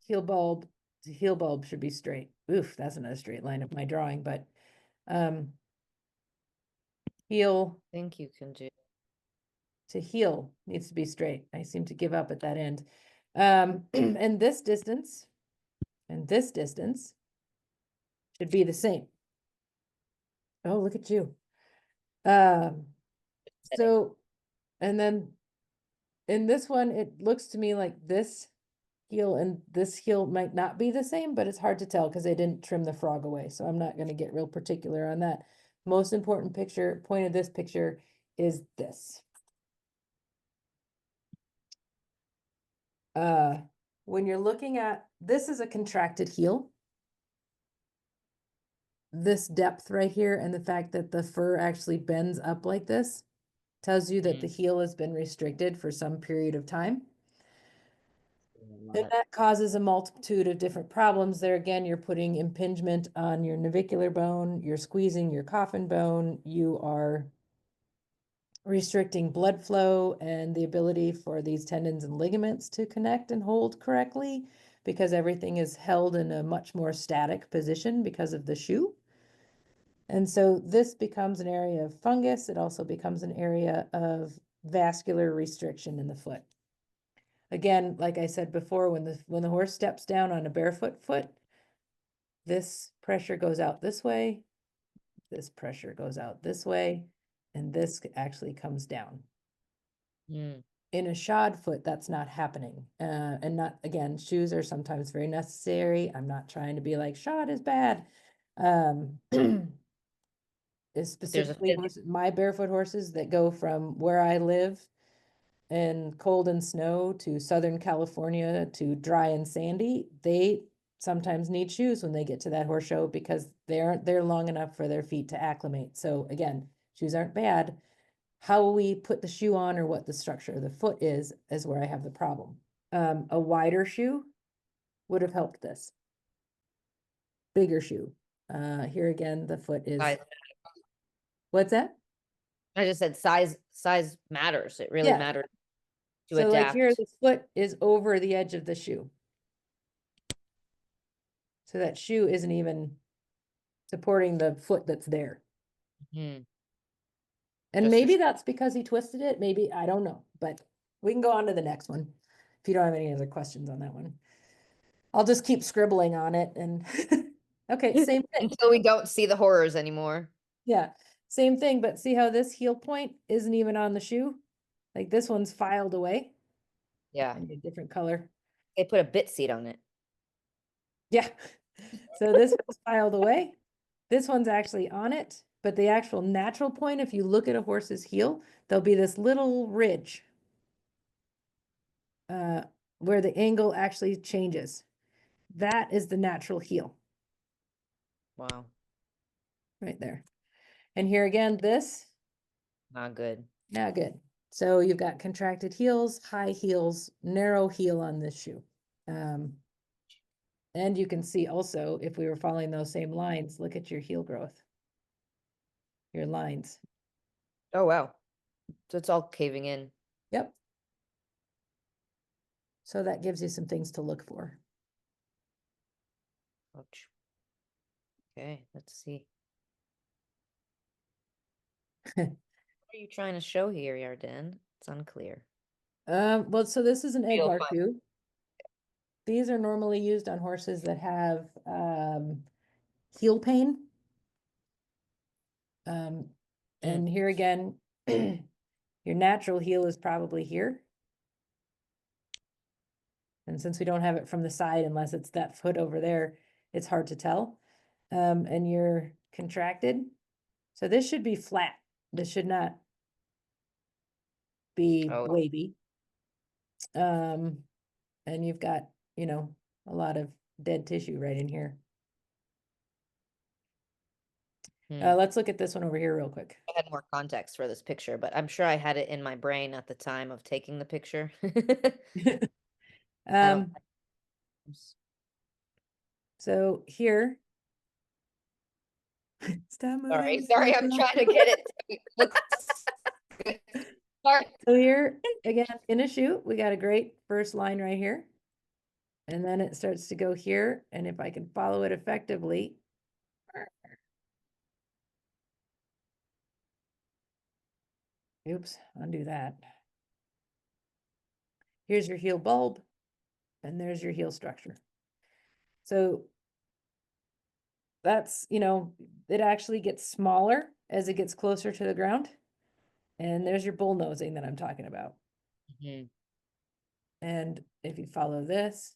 heel bulb to heel bulb should be straight. Oof, that's not a straight line of my drawing, but heel I think you can do. to heel needs to be straight. I seem to give up at that end. And this distance should be the same. Oh, look at you. So, and then in this one, it looks to me like this heel and this heel might not be the same, but it's hard to tell because they didn't trim the frog away. So I'm not going to get real particular on that. Most important point of this picture is this. When you're looking at, this is a contracted heel. This depth right here and the fact that the fur actually bends up like this tells you that the heel has been restricted for some period of time. And that causes a multitude of different problems. There again, you're putting impingement on your navicular bone, you're squeezing your coffin bone, you are restricting blood flow and the ability for these tendons and ligaments to connect and hold correctly because everything is held in a much more static position because of the shoe. And so this becomes an area of fungus. It also becomes an area of vascular restriction in the foot. Again, like I said before, when the horse steps down on a barefoot foot, this pressure goes out this way, this pressure goes out this way, and this actually comes down. In a shod foot, that's not happening. And not, again, shoes are sometimes very necessary. I'm not trying to be like shod is bad. Is specifically my barefoot horses that go from where I live in cold and snow to Southern California to dry and sandy, they sometimes need shoes when they get to that horse show because they aren't there long enough for their feet to acclimate. So again, shoes aren't bad. How we put the shoe on or what the structure of the foot is where I have the problem. A wider shoe would have helped this. Bigger shoe. Here again, the foot is. What's that? I just said size matters. It really matters to So adapt. like here, the foot is over the edge of the shoe. So that shoe isn't even supporting the foot that's there. And Just maybe that's because he twisted it. Maybe, I don't know, but we can go on to the next one. If you don't have any other questions on that one, I'll just keep scribbling on it and okay, same thing. Until we don't see the horrors anymore. Yeah, same thing, but see how this heel point isn't even on the shoe? Like this one's filed away. Yeah. I need a different color. They put a bit seat on it. Yeah. So this one's filed away. This one's actually on it, but the actual natural point, if you look at a horse's heel, there'll be this little ridge where the angle actually changes. That is the natural heel. Wow. Right there. And here again, this. Not good. Not good. So you've got contracted heels, high heels, narrow heel on this shoe. And you can see also, if we were following those same lines, look at your heel growth. Your lines. Oh, wow. So it's all caving in. Yep. So that gives you some things to look for. Ouch. Okay, let's see. What are you trying to show here, Yarden? It's unclear. Well, so this is an egg bar shoe. These are normally used on horses that have heel pain. And here again, your natural heel is probably here. And since we don't have it from the side, unless it's that foot over there, it's hard to tell. And you're contracted. So this should be flat. This should not be wavy. And you've got, you know, a lot of dead tissue right in here. Let's look at this one over here real quick. I had more context for this picture, but I'm sure I had it in my brain at the time of taking the picture. So here, Stop Sorry, moving. sorry, I'm trying to get it to look good. Sorry. So here, again, in a shoot, we got a great first line right here. And then it starts to go here. And if I can follow it effectively, oops, undo that. Here's your heel bulb, and there's your heel structure. So that's, it actually gets smaller as it gets closer to the ground. And there's your bull nosing that I'm talking about. Mhm. And if you follow this,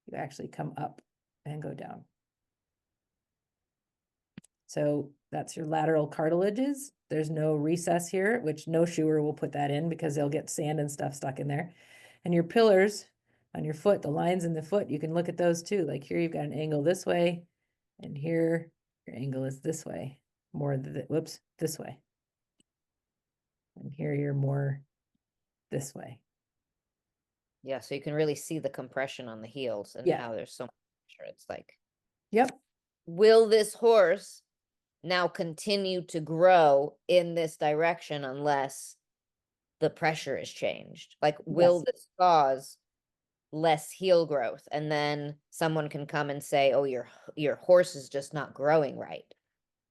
you actually come up and go down. So that's your lateral cartilages. There's no recess here, which no shoer will put that in because they'll get sand and stuff stuck in there. And your pillars on your foot, the lines in the foot, you can look at those too. Like here, you've got an angle this way, and here your angle is this way, whoops, this way. And here you're more this way. Yeah, so you can really see the compression on the heels and Yeah. how there's so much pressure. It's like, Yep. will this horse now continue to grow in this direction unless the pressure is changed? Like, will Yes. this cause less heel growth? And then someone can come and say, oh, your horse is just not growing right.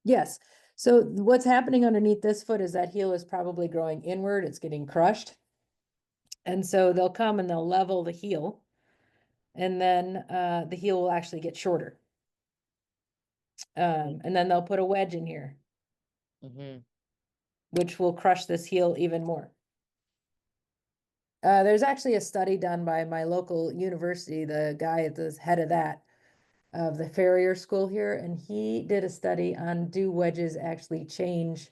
Yes. So what's happening underneath this foot is that heel is probably growing inward. It's getting crushed. And so they'll come and they'll level the heel, and then the heel will actually get shorter. And then they'll put a wedge in here, Mm-hmm. which will crush this heel even more. There's actually a study done by my local university, the guy at the head of that, of the farrier school here, and he did a study on do wedges actually change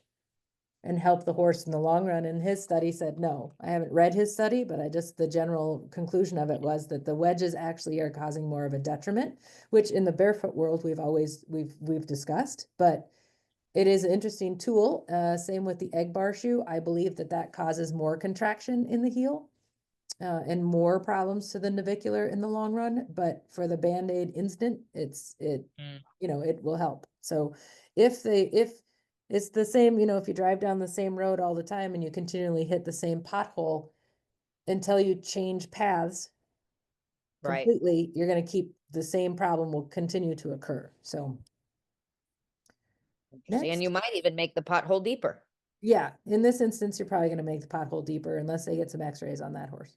and help the horse in the long run. And his study said no. I haven't read his study, but the general conclusion of it was that the wedges actually are causing more of a detriment, which in the barefoot world we've discussed. But it is an interesting tool. Same with the egg bar shoe. I believe that causes more contraction in the heel. And more problems to the navicular in the long run, but for the Band-Aid instant, it will help. So if it's the same, if you drive down the same road all the time and you continually hit the same pothole until you change paths Right. completely, you're going to keep the same problem will continue to occur. So Interesting. And you next, might even make the pothole deeper. yeah, in this instance, you're probably going to make the pothole deeper unless they get some x-rays on that horse.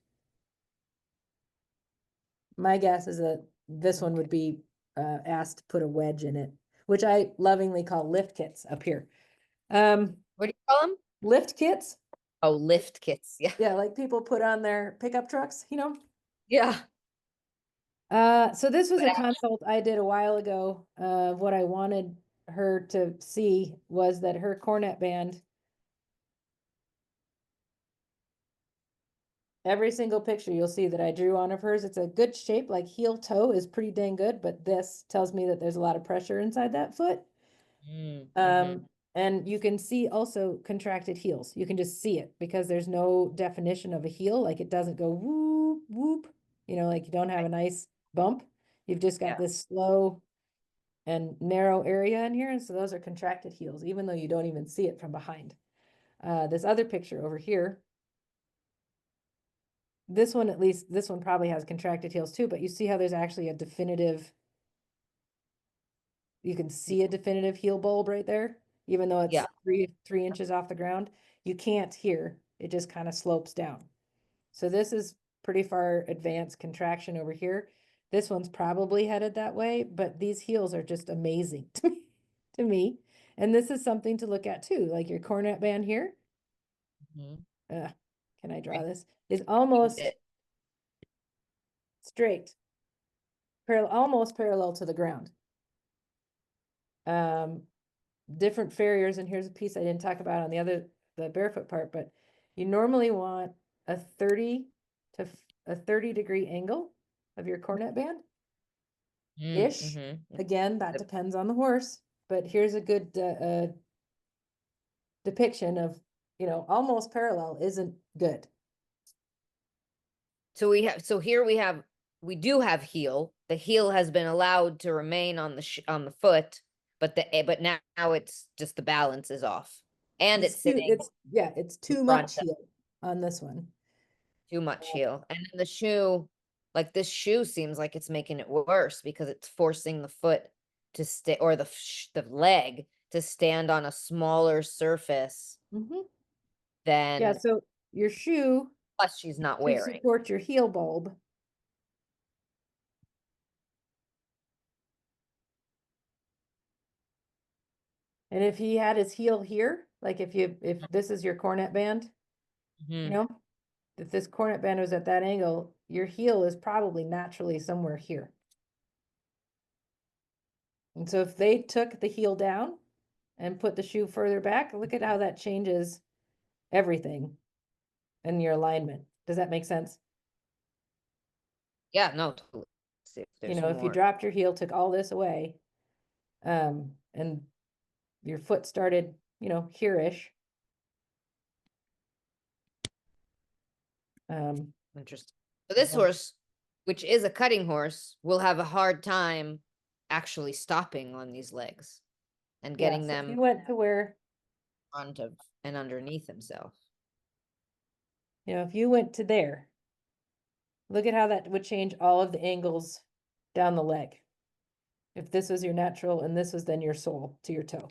My guess is that this one would be asked to put a wedge in it, which I lovingly call lift kits up here. What do you call them? Lift kits, Oh, lift kits. Yeah. yeah, like people put on their pickup trucks, Yeah. So this was a consult I did a while ago. What I wanted her to see was that her cornet band, every single picture you'll see that I drew on of hers, it's a good shape, like heel toe is pretty dang good, but this tells me that there's a lot of pressure inside that foot. Mm-hmm. And you can see also contracted heels. You can just see it because there's no definition of a heel. Like it doesn't go whoop, whoop, like you don't have a nice bump. You've just got Yeah. this slow and narrow area in here. And so those are contracted heels, even though you don't even see it from behind. This other picture over here, this one, at least this one probably has contracted heels too, but you see how there's actually a definitive, you can see a definitive heel bulb right there, even though it's Yeah. 3 inches off the ground. You can't here. It just kind of slopes down. So this is pretty far advanced contraction over here. This one's probably headed that way, but these heels are just amazing to me. And this is something to look at too, like your cornet band here. Mhm. Can I draw this? Is almost straight, almost parallel to the ground. Different farriers, and here's a piece I didn't talk about on the barefoot part, but you normally want a 30 to a 30-degree angle of your cornet band ish. Mm-hmm. Again, that depends on the horse, but here's a good depiction of, almost parallel isn't good. So here we do have heel the heel has been allowed to remain on the foot, but now it's just the balance is off. And it's sitting It's in too front much heel on this one. too much heel. And then the shoe, like this shoe seems like it's making it worse because it's forcing the foot to stay, or the leg to stand on a smaller surface Mhm. Yeah, than, so your shoe plus she's not to wearing. support your heel bulb. And if he had his heel here, like if this is your cornet band, you Mhm. know, if this cornet band was at that angle, your heel is probably naturally somewhere here. And so if they took the heel down and put the shoe further back, look at how that changes everything in your alignment. Does that make sense? Yeah, no, totally. See if You there's know, if you more. dropped your heel, took all this away, and your foot started, here-ish. Interesting. So this Well, horse, which is a cutting horse, will have a hard time actually stopping on these legs and yeah, getting so if them you went to where, onto and underneath himself. if you went to there, look at how that would change all of the angles down the leg. If this was your natural and this was then your sole to your toe.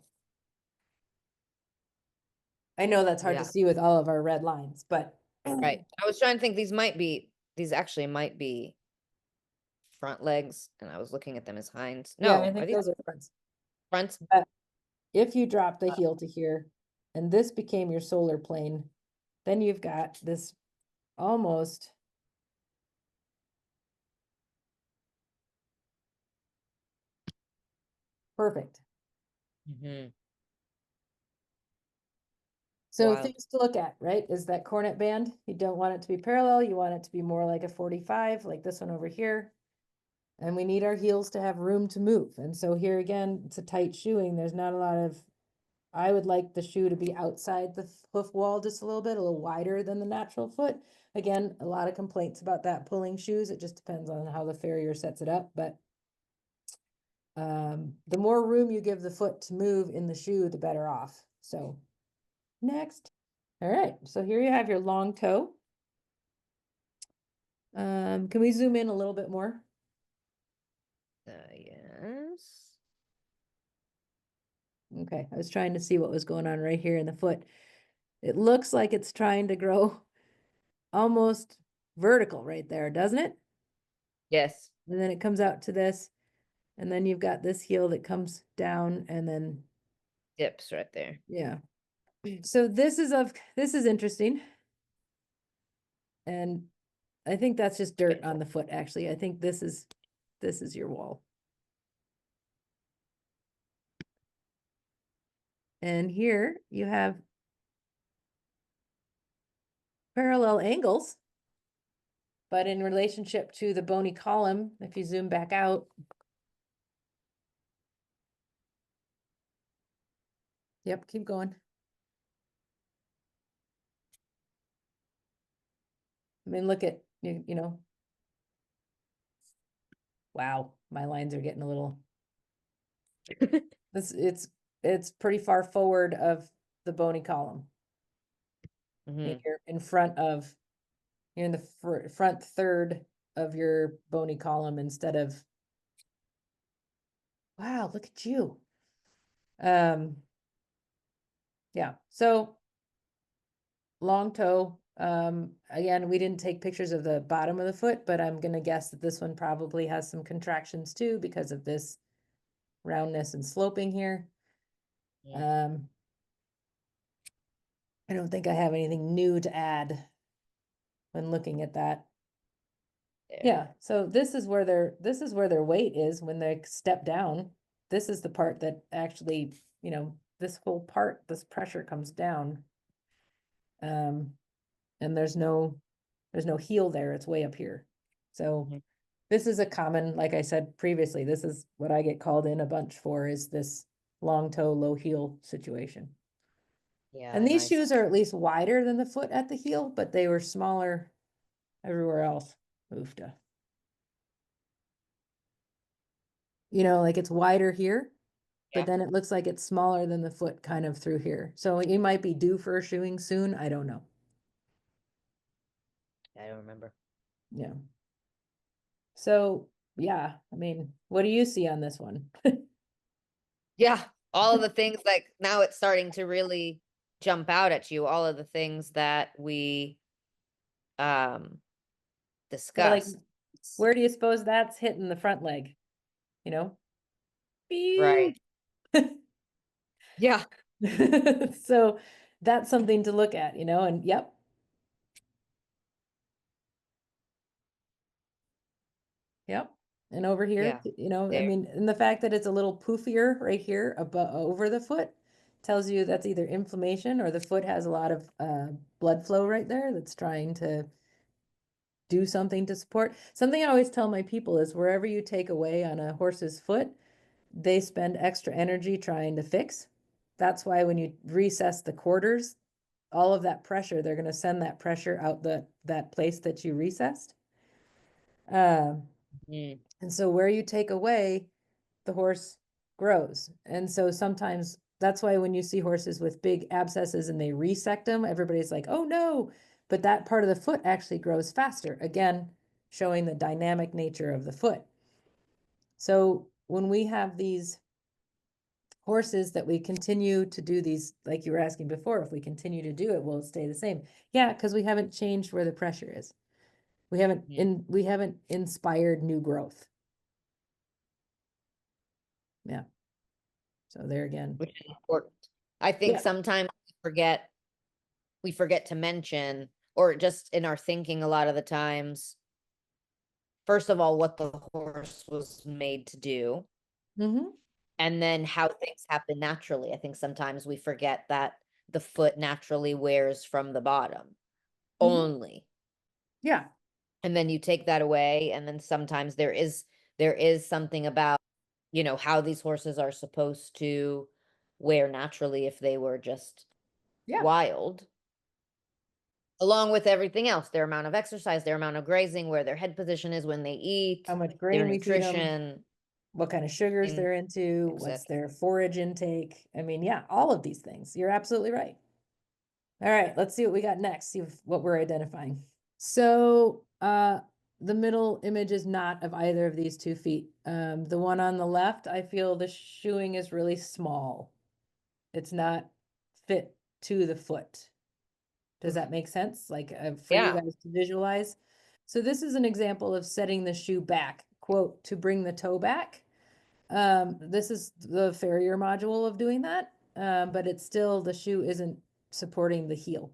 I know that's hard to Yeah, see with all of our red lines, but right. I was trying to think these actually might be front legs, and I was looking at them as hinds. yeah, I No, are think these those are fronts. fronts? But if you drop the heel to here and this became your solar plane, then you've got this almost perfect. Hmm. So Wild. things to look at, right? Is that cornet band. You don't want it to be parallel. You want it to be more like a 45, like this one over here. And we need our heels to have room to move. And so here again, it's a tight shoeing. There's not a lot of, I would like the shoe to be outside the hoof wall just a little wider than the natural foot. Again, a lot of complaints about that pulling shoes. It just depends on how the farrier sets it up. But the more room you give the foot to move in the shoe, the better off. So next. All right, so here you have your long toe. Can we zoom in a little bit more? Yes. Okay, I was trying to see what was going on right here in the foot. It looks like it's trying to grow almost vertical right there, doesn't it? Yes. And then it comes out to this, and then you've got this heel that comes down, and then, Dips right there. yeah. So this is interesting. And I think that's just dirt on the foot, actually. I think this is your wall. And here you have parallel angles, but in relationship to the bony column, if you zoom back out, yep, keep going. I mean, look at, wow, my lines are getting a little, this, it's pretty far forward of the bony column. Hmm. You're in front of, you're in the front third of your bony column instead of, wow, look at you. Um, yeah, so long toe. Again, we didn't take pictures of the bottom of the foot, but I'm gonna guess that this one probably has some contractions too because of this roundness and sloping here. Um, I don't think I have anything new to add when looking at that. There. Yeah, so this is where their weight is when they step down. This is the part that actually, this whole part, this pressure comes down. And there's no heel there, it's way up here. So Mhm. this is a common, like I said previously, this is what I get called in a bunch for, is this long toe, low heel situation. Yeah, And these nice. shoes are at least wider than the foot at the heel, but they were smaller everywhere else. Oofta. You know, like it's wider here, but Yeah, then it looks like it's smaller than the foot kind of through here. So you might be due for a shoeing soon. I don't know. I don't remember. Yeah. So yeah, I mean, what do you see on this one? Yeah, all of the things like now it's starting to really jump out at you, all of the things that we um Yeah, like discussed. where do you suppose that's hitting the front leg? You know? Pew! Right. Yeah. So that's something to look at, you know, and yep, yep. And over here, Yeah. you know, I There. mean, and the fact that it's a little poofier right here above over the foot tells you that's either inflammation or the foot has a lot of blood flow right there that's trying to do something to support. Something I always tell my people is wherever you take away on a horse's foot, they spend extra energy trying to fix. That's why when you recess the quarters, all of that pressure, they're going to send that pressure out that place that you recessed. Um, Mm. and so where you take away, the horse grows. And so sometimes that's why when you see horses with big abscesses and they resect them, everybody's like, oh no. But that part of the foot actually grows faster. Again, showing the dynamic nature of the foot. So when we have these horses that we continue to do these, like you were asking before, if we continue to do it, will it stay the same? Yeah, because we haven't changed where the pressure is. Mm. We haven't inspired new growth. Yeah. So there again. Which is important. I think Yeah. sometimes we forget to mention, or just in our thinking a lot of the times, first of all, what the horse was made to do, Mm-hmm. and then how things happen naturally. I think sometimes we forget that the foot naturally wears from the bottom Mm-hmm. only. Yeah. And then you take that away, and then sometimes there is something about, how these horses are supposed to wear naturally if they were just Yeah. wild, along with everything else, their amount of exercise, their amount of grazing, where their head position is when they How eat, much their grain we feed them, nutrition, what kind of sugars and they're into, what's etc. their forage intake. I mean, yeah, all of these things. You're absolutely right. All right, let's see what we got next, see what we're identifying. So the middle image is not of either of these 2 feet. The one on the left, I feel the shoeing is really small. It's not fit to the foot. Does that make sense? Like for you Yeah. guys to visualize? So this is an example of setting the shoe back, quote, to bring the toe back. This is the farrier module of doing that, but it's still, the shoe isn't supporting the heel.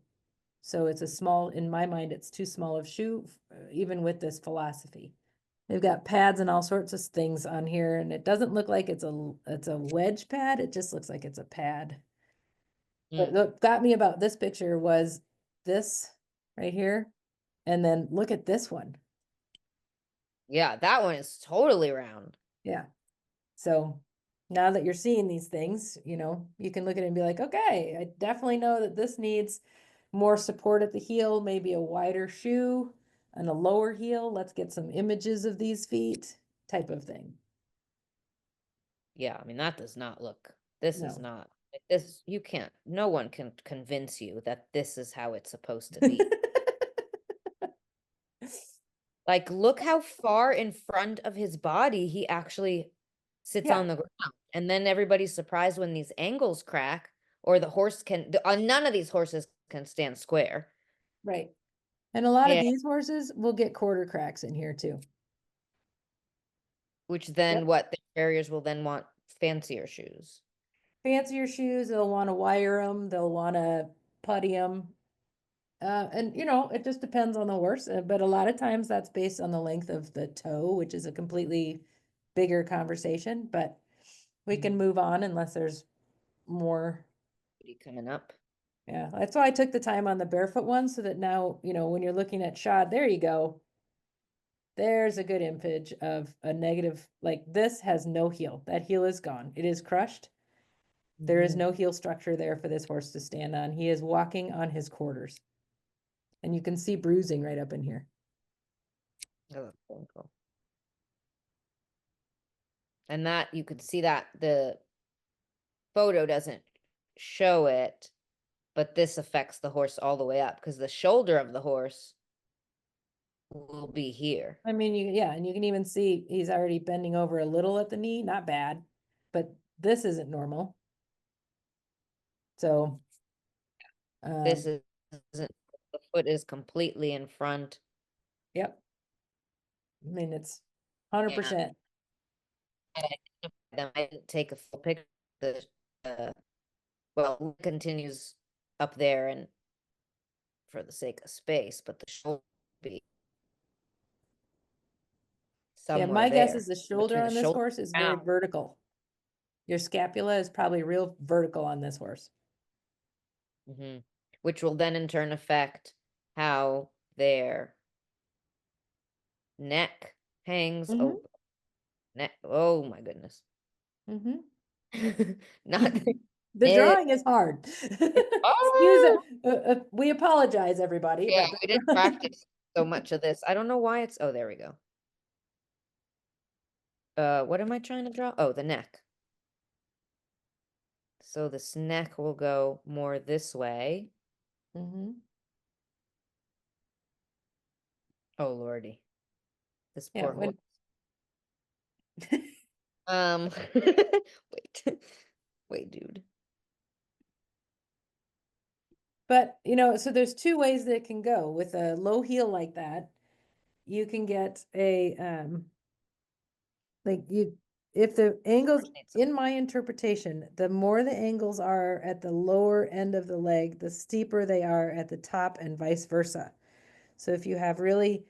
So it's a small, in my mind, it's too small of shoe, even with this philosophy. They've got pads and all sorts of things on here, and it doesn't look like it's a wedge pad. It just looks like it's a pad. But Mm. what got me about this picture was this right here. And then look at this one. Yeah, that one is totally round. Yeah. So now that you're seeing these things, you can look at it and be like, okay, I definitely know that this needs more support at the heel, maybe a wider shoe and a lower heel. Let's get some images of these feet, type of thing. Yeah, I mean that does not look. This is No. not. This you can't. No one can convince you that this is how it's supposed to be. Like, look how far in front of his body he actually sits Yeah, on the ground. And then everybody's surprised when these angles crack, or the horse none of these horses can stand square. right. And a lot of Yeah. these horses will get quarter cracks in here too. Which then Yep. what the farriers will then want fancier shoes. Fancier shoes, they'll want to wire them, they'll want to putty them. And it just depends on the horse, but a lot of times that's based on the length of the toe, which is a completely bigger conversation, but we can Mhm. move on unless there's more. Coming up. Yeah, that's why I took the time on the barefoot one so that now, when you're looking at shod, there you go. There's a good image of a negative, like this has no heel. That heel is gone. It is crushed. There is Mhm. no heel structure there for this horse to stand on. He is walking on his quarters. And you can see bruising right up in here. Oh, that's so cool. And that you could see that the photo doesn't show it, but this affects the horse all the way up because the shoulder of the horse will be here. I mean, yeah, and you can even see he's already bending over a little at the knee, not bad, but this isn't normal. So, This um, isn't, the foot is completely in front. yep. I mean, it's And 100%. I didn't take a full picture. The well, it continues up there and for the sake of space, but the shoulder will be Yeah, somewhere my guess is there the shoulder between the on this shoulder horse is and very down, vertical. Your scapula is probably real vertical on this horse. which will then in turn affect how their neck hangs Mm-hmm. over. Neck. Oh my goodness. Mm-hmm. Not The it. drawing is hard. Excuse Oh, it. We apologize, everybody, yeah, but we didn't practice so much of this. I don't know why it's, oh, there we go. What am I trying to draw? Oh, the neck. So this neck will go more this way. Mhm. Oh, Lordy. This Yeah, poor horse. when Wait. Wait, dude. but so there's two ways that it can go. With a low heel like that, you can get a like you if the angles, Horse needs some. in my interpretation, the more the angles are at the lower end of the leg, the steeper they are at the top and vice versa. So if you have really,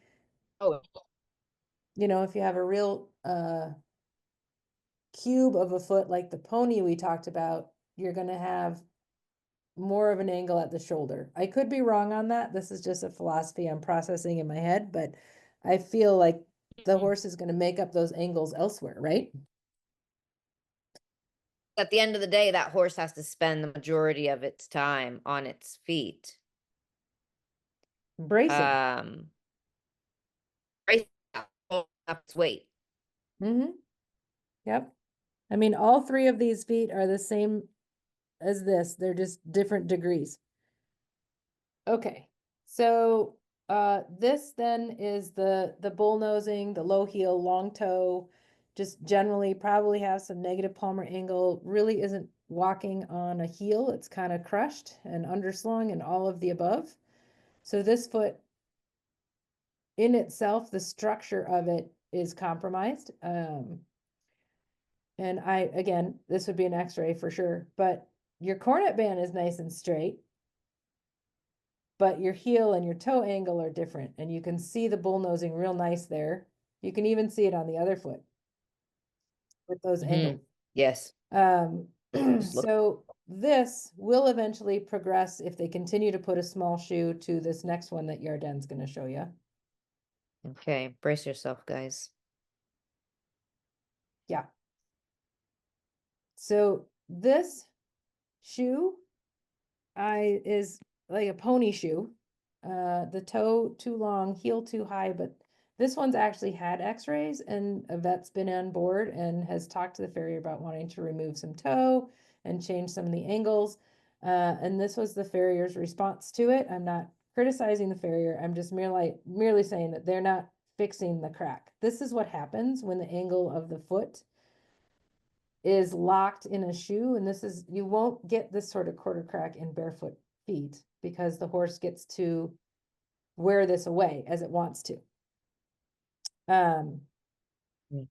Oh, if you have a real cube of a foot like the pony we talked about, you're going to have more of an angle at the shoulder. I could be wrong on that. This is just a philosophy I'm processing in my head, but I feel like the horse is going to make up those angles elsewhere, right? at the end of the day, that horse has to spend the majority of its time on its feet. Bracing. Um, right up its weight. Mm-hmm. Yep. I mean, all three of these feet are the same as this. They're just different degrees. Okay. So this then is the bull nosing, the low heel, long toe, just generally probably have some negative palmar angle, really isn't walking on a heel. It's kind of crushed and underslung and all of the above. So this foot in itself, the structure of it is compromised. And again, this would be an x-ray for sure, but your cornet band is nice and straight, but your heel and your toe angle are different. And you can see the bull nosing real nice there. You can even see it on the other foot with those angles. Yes. Um, Just look. so this will eventually progress if they continue to put a small shoe to this next one that Yarden's going to show you. Okay, brace yourself, guys. Yeah. So this shoe is like a pony shoe. The toe too long, heel too high, but this one's actually had x-rays and a vet's been on board and has talked to the farrier about wanting to remove some toe and change some of the angles. And this was the farrier's response to it. I'm not criticizing the farrier. I'm just merely saying that they're not fixing the crack. This is what happens when the angle of the foot is locked in a shoe. And you won't get this sort of quarter crack in barefoot feet because the horse gets to wear this away as it wants to. Um, Mm.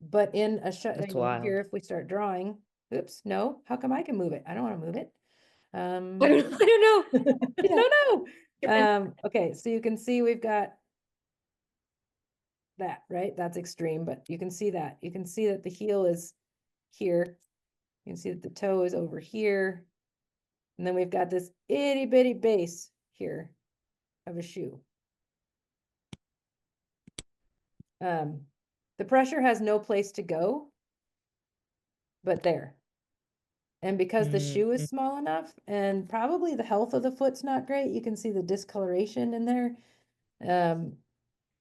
but in That's here, wild. if we start drawing, oops, no, how come I can move it? I don't want to move it. I don't know. I Yeah. don't know. Okay, so you can see we've got that, right? That's extreme, but you can see that. You can see that the heel is here. You can see that the toe is over here. And then we've got this itty bitty base here of a shoe. The pressure has no place to go but there. And because the shoe is Mhm. small enough and probably the health of the foot's not great, you can see the discoloration in there.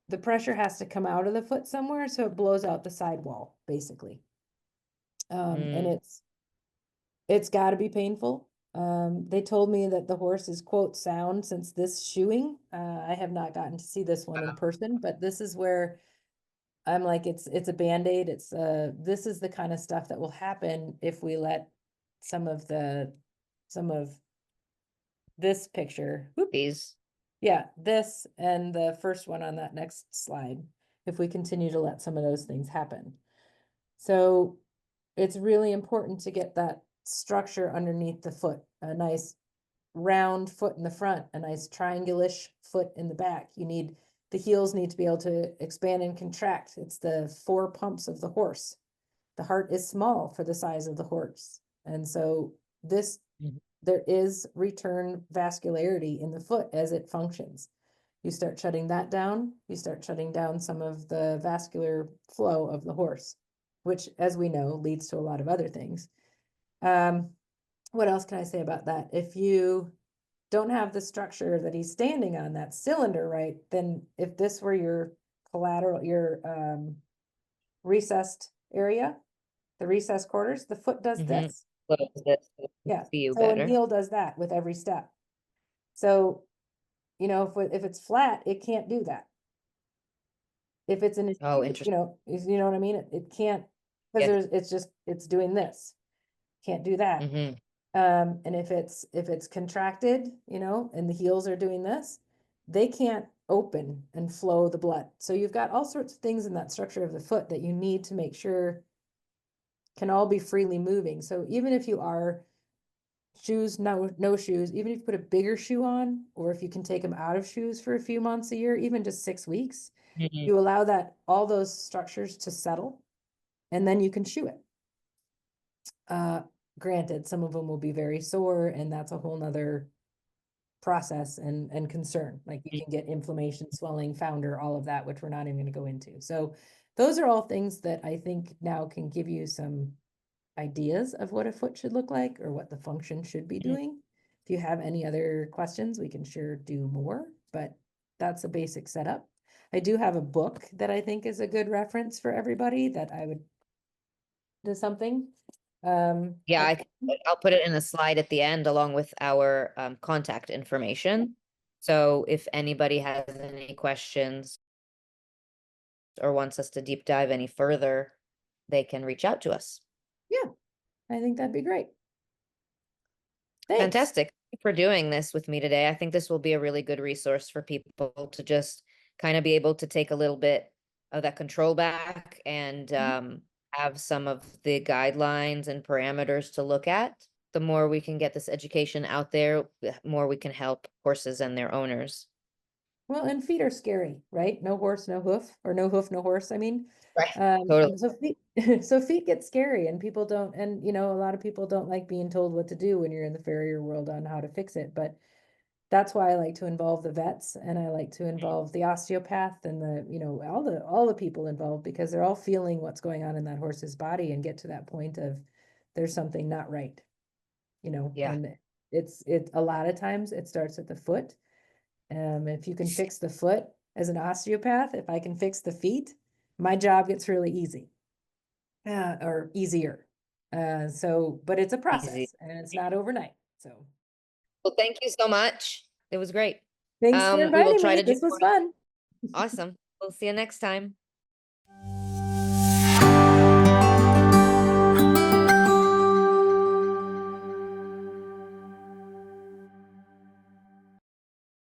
The pressure has to come out of the foot somewhere, so it blows out the sidewall, basically. And Mm. it's got to be painful. They told me that the horse is quote sound since this shoeing. I have not gotten to see this one in person, but this is where I'm like, it's a Band-Aid. This is the kind of stuff that will happen if we let some of this picture, whoop, These. yeah, this and the first one on that next slide, if we continue to let some of those things happen. So it's really important to get that structure underneath the foot, a nice round foot in the front, a nice triangulish foot in the back. The heels need to be able to expand and contract. It's the four pumps of the horse. The heart is small for the size of the horse. And so this, Mhm. there is return vascularity in the foot as it functions. You start shutting that down, you start shutting down some of the vascular flow of the horse, which, as we know, leads to a lot of other things. What else can I say about that? If you don't have the structure that he's standing on, that cylinder, right, then if this were your collateral, your recessed area, the recessed quarters, the foot does Mm-hmm. this. Close this so we can Yeah. see you So an better. heel does that with every step. So, if it's flat, it can't do that. If it's in a Oh, shoe, interesting. you know what I mean? It can't, because Yes. it's doing this. Can't do that. Mm-hmm. And if it's contracted, and the heels are doing this, they can't open and flow the blood. So you've got all sorts of things in that structure of the foot that you need to make sure can all be freely moving. So even if you are shoes, no shoes, even if you put a bigger shoe on, or if you can take them out of shoes for a few months a year, even just 6 weeks, Mm-hmm. you allow that all those structures to settle, and then you can shoe it. Granted, some of them will be very sore, and that's a whole nother process and concern. Like you can get inflammation, swelling, founder, all of that, which we're not even going to go into. So those are all things that I think now can give you some ideas of what a foot should look like or what the function should be doing. If you have any other questions, we can sure do more, but that's a basic setup. I do have a book that I think is a good reference for everybody that I would do something. Yeah, I'll put it in a slide at the end along with our contact information. So if anybody has any questions or wants us to deep dive any further, they can reach out to us. Yeah, I think that'd be great. Thanks. Fantastic. Thank you for doing this with me today. I think this will be a really good resource for people to just kind of be able to take a little bit of that control back and have some of the guidelines and parameters to look at. The more we can get this education out there, the more we can help horses and their owners. Well, and feet are scary, right? No horse, no hoof, or no hoof, no horse. I mean, Right. Totally. so feet, so feet get scary, and people don't, and a lot of people don't like being told what to do when you're in the farrier world on how to fix it. But that's why I like to involve the vets, and I like to involve the osteopath and all the people involved, because they're all feeling what's going on in that horse's body and get to that point of there's something not right, Yeah. and it a lot of times it starts at the foot. If you can fix the foot as an osteopath, if I can fix the feet, my job gets really easy, or easier. But it's a Easy. process and it's not overnight. So Well, thank you so much. It was great. thanks for We will inviting try me. to do This was more. fun. Awesome. We'll see you next time.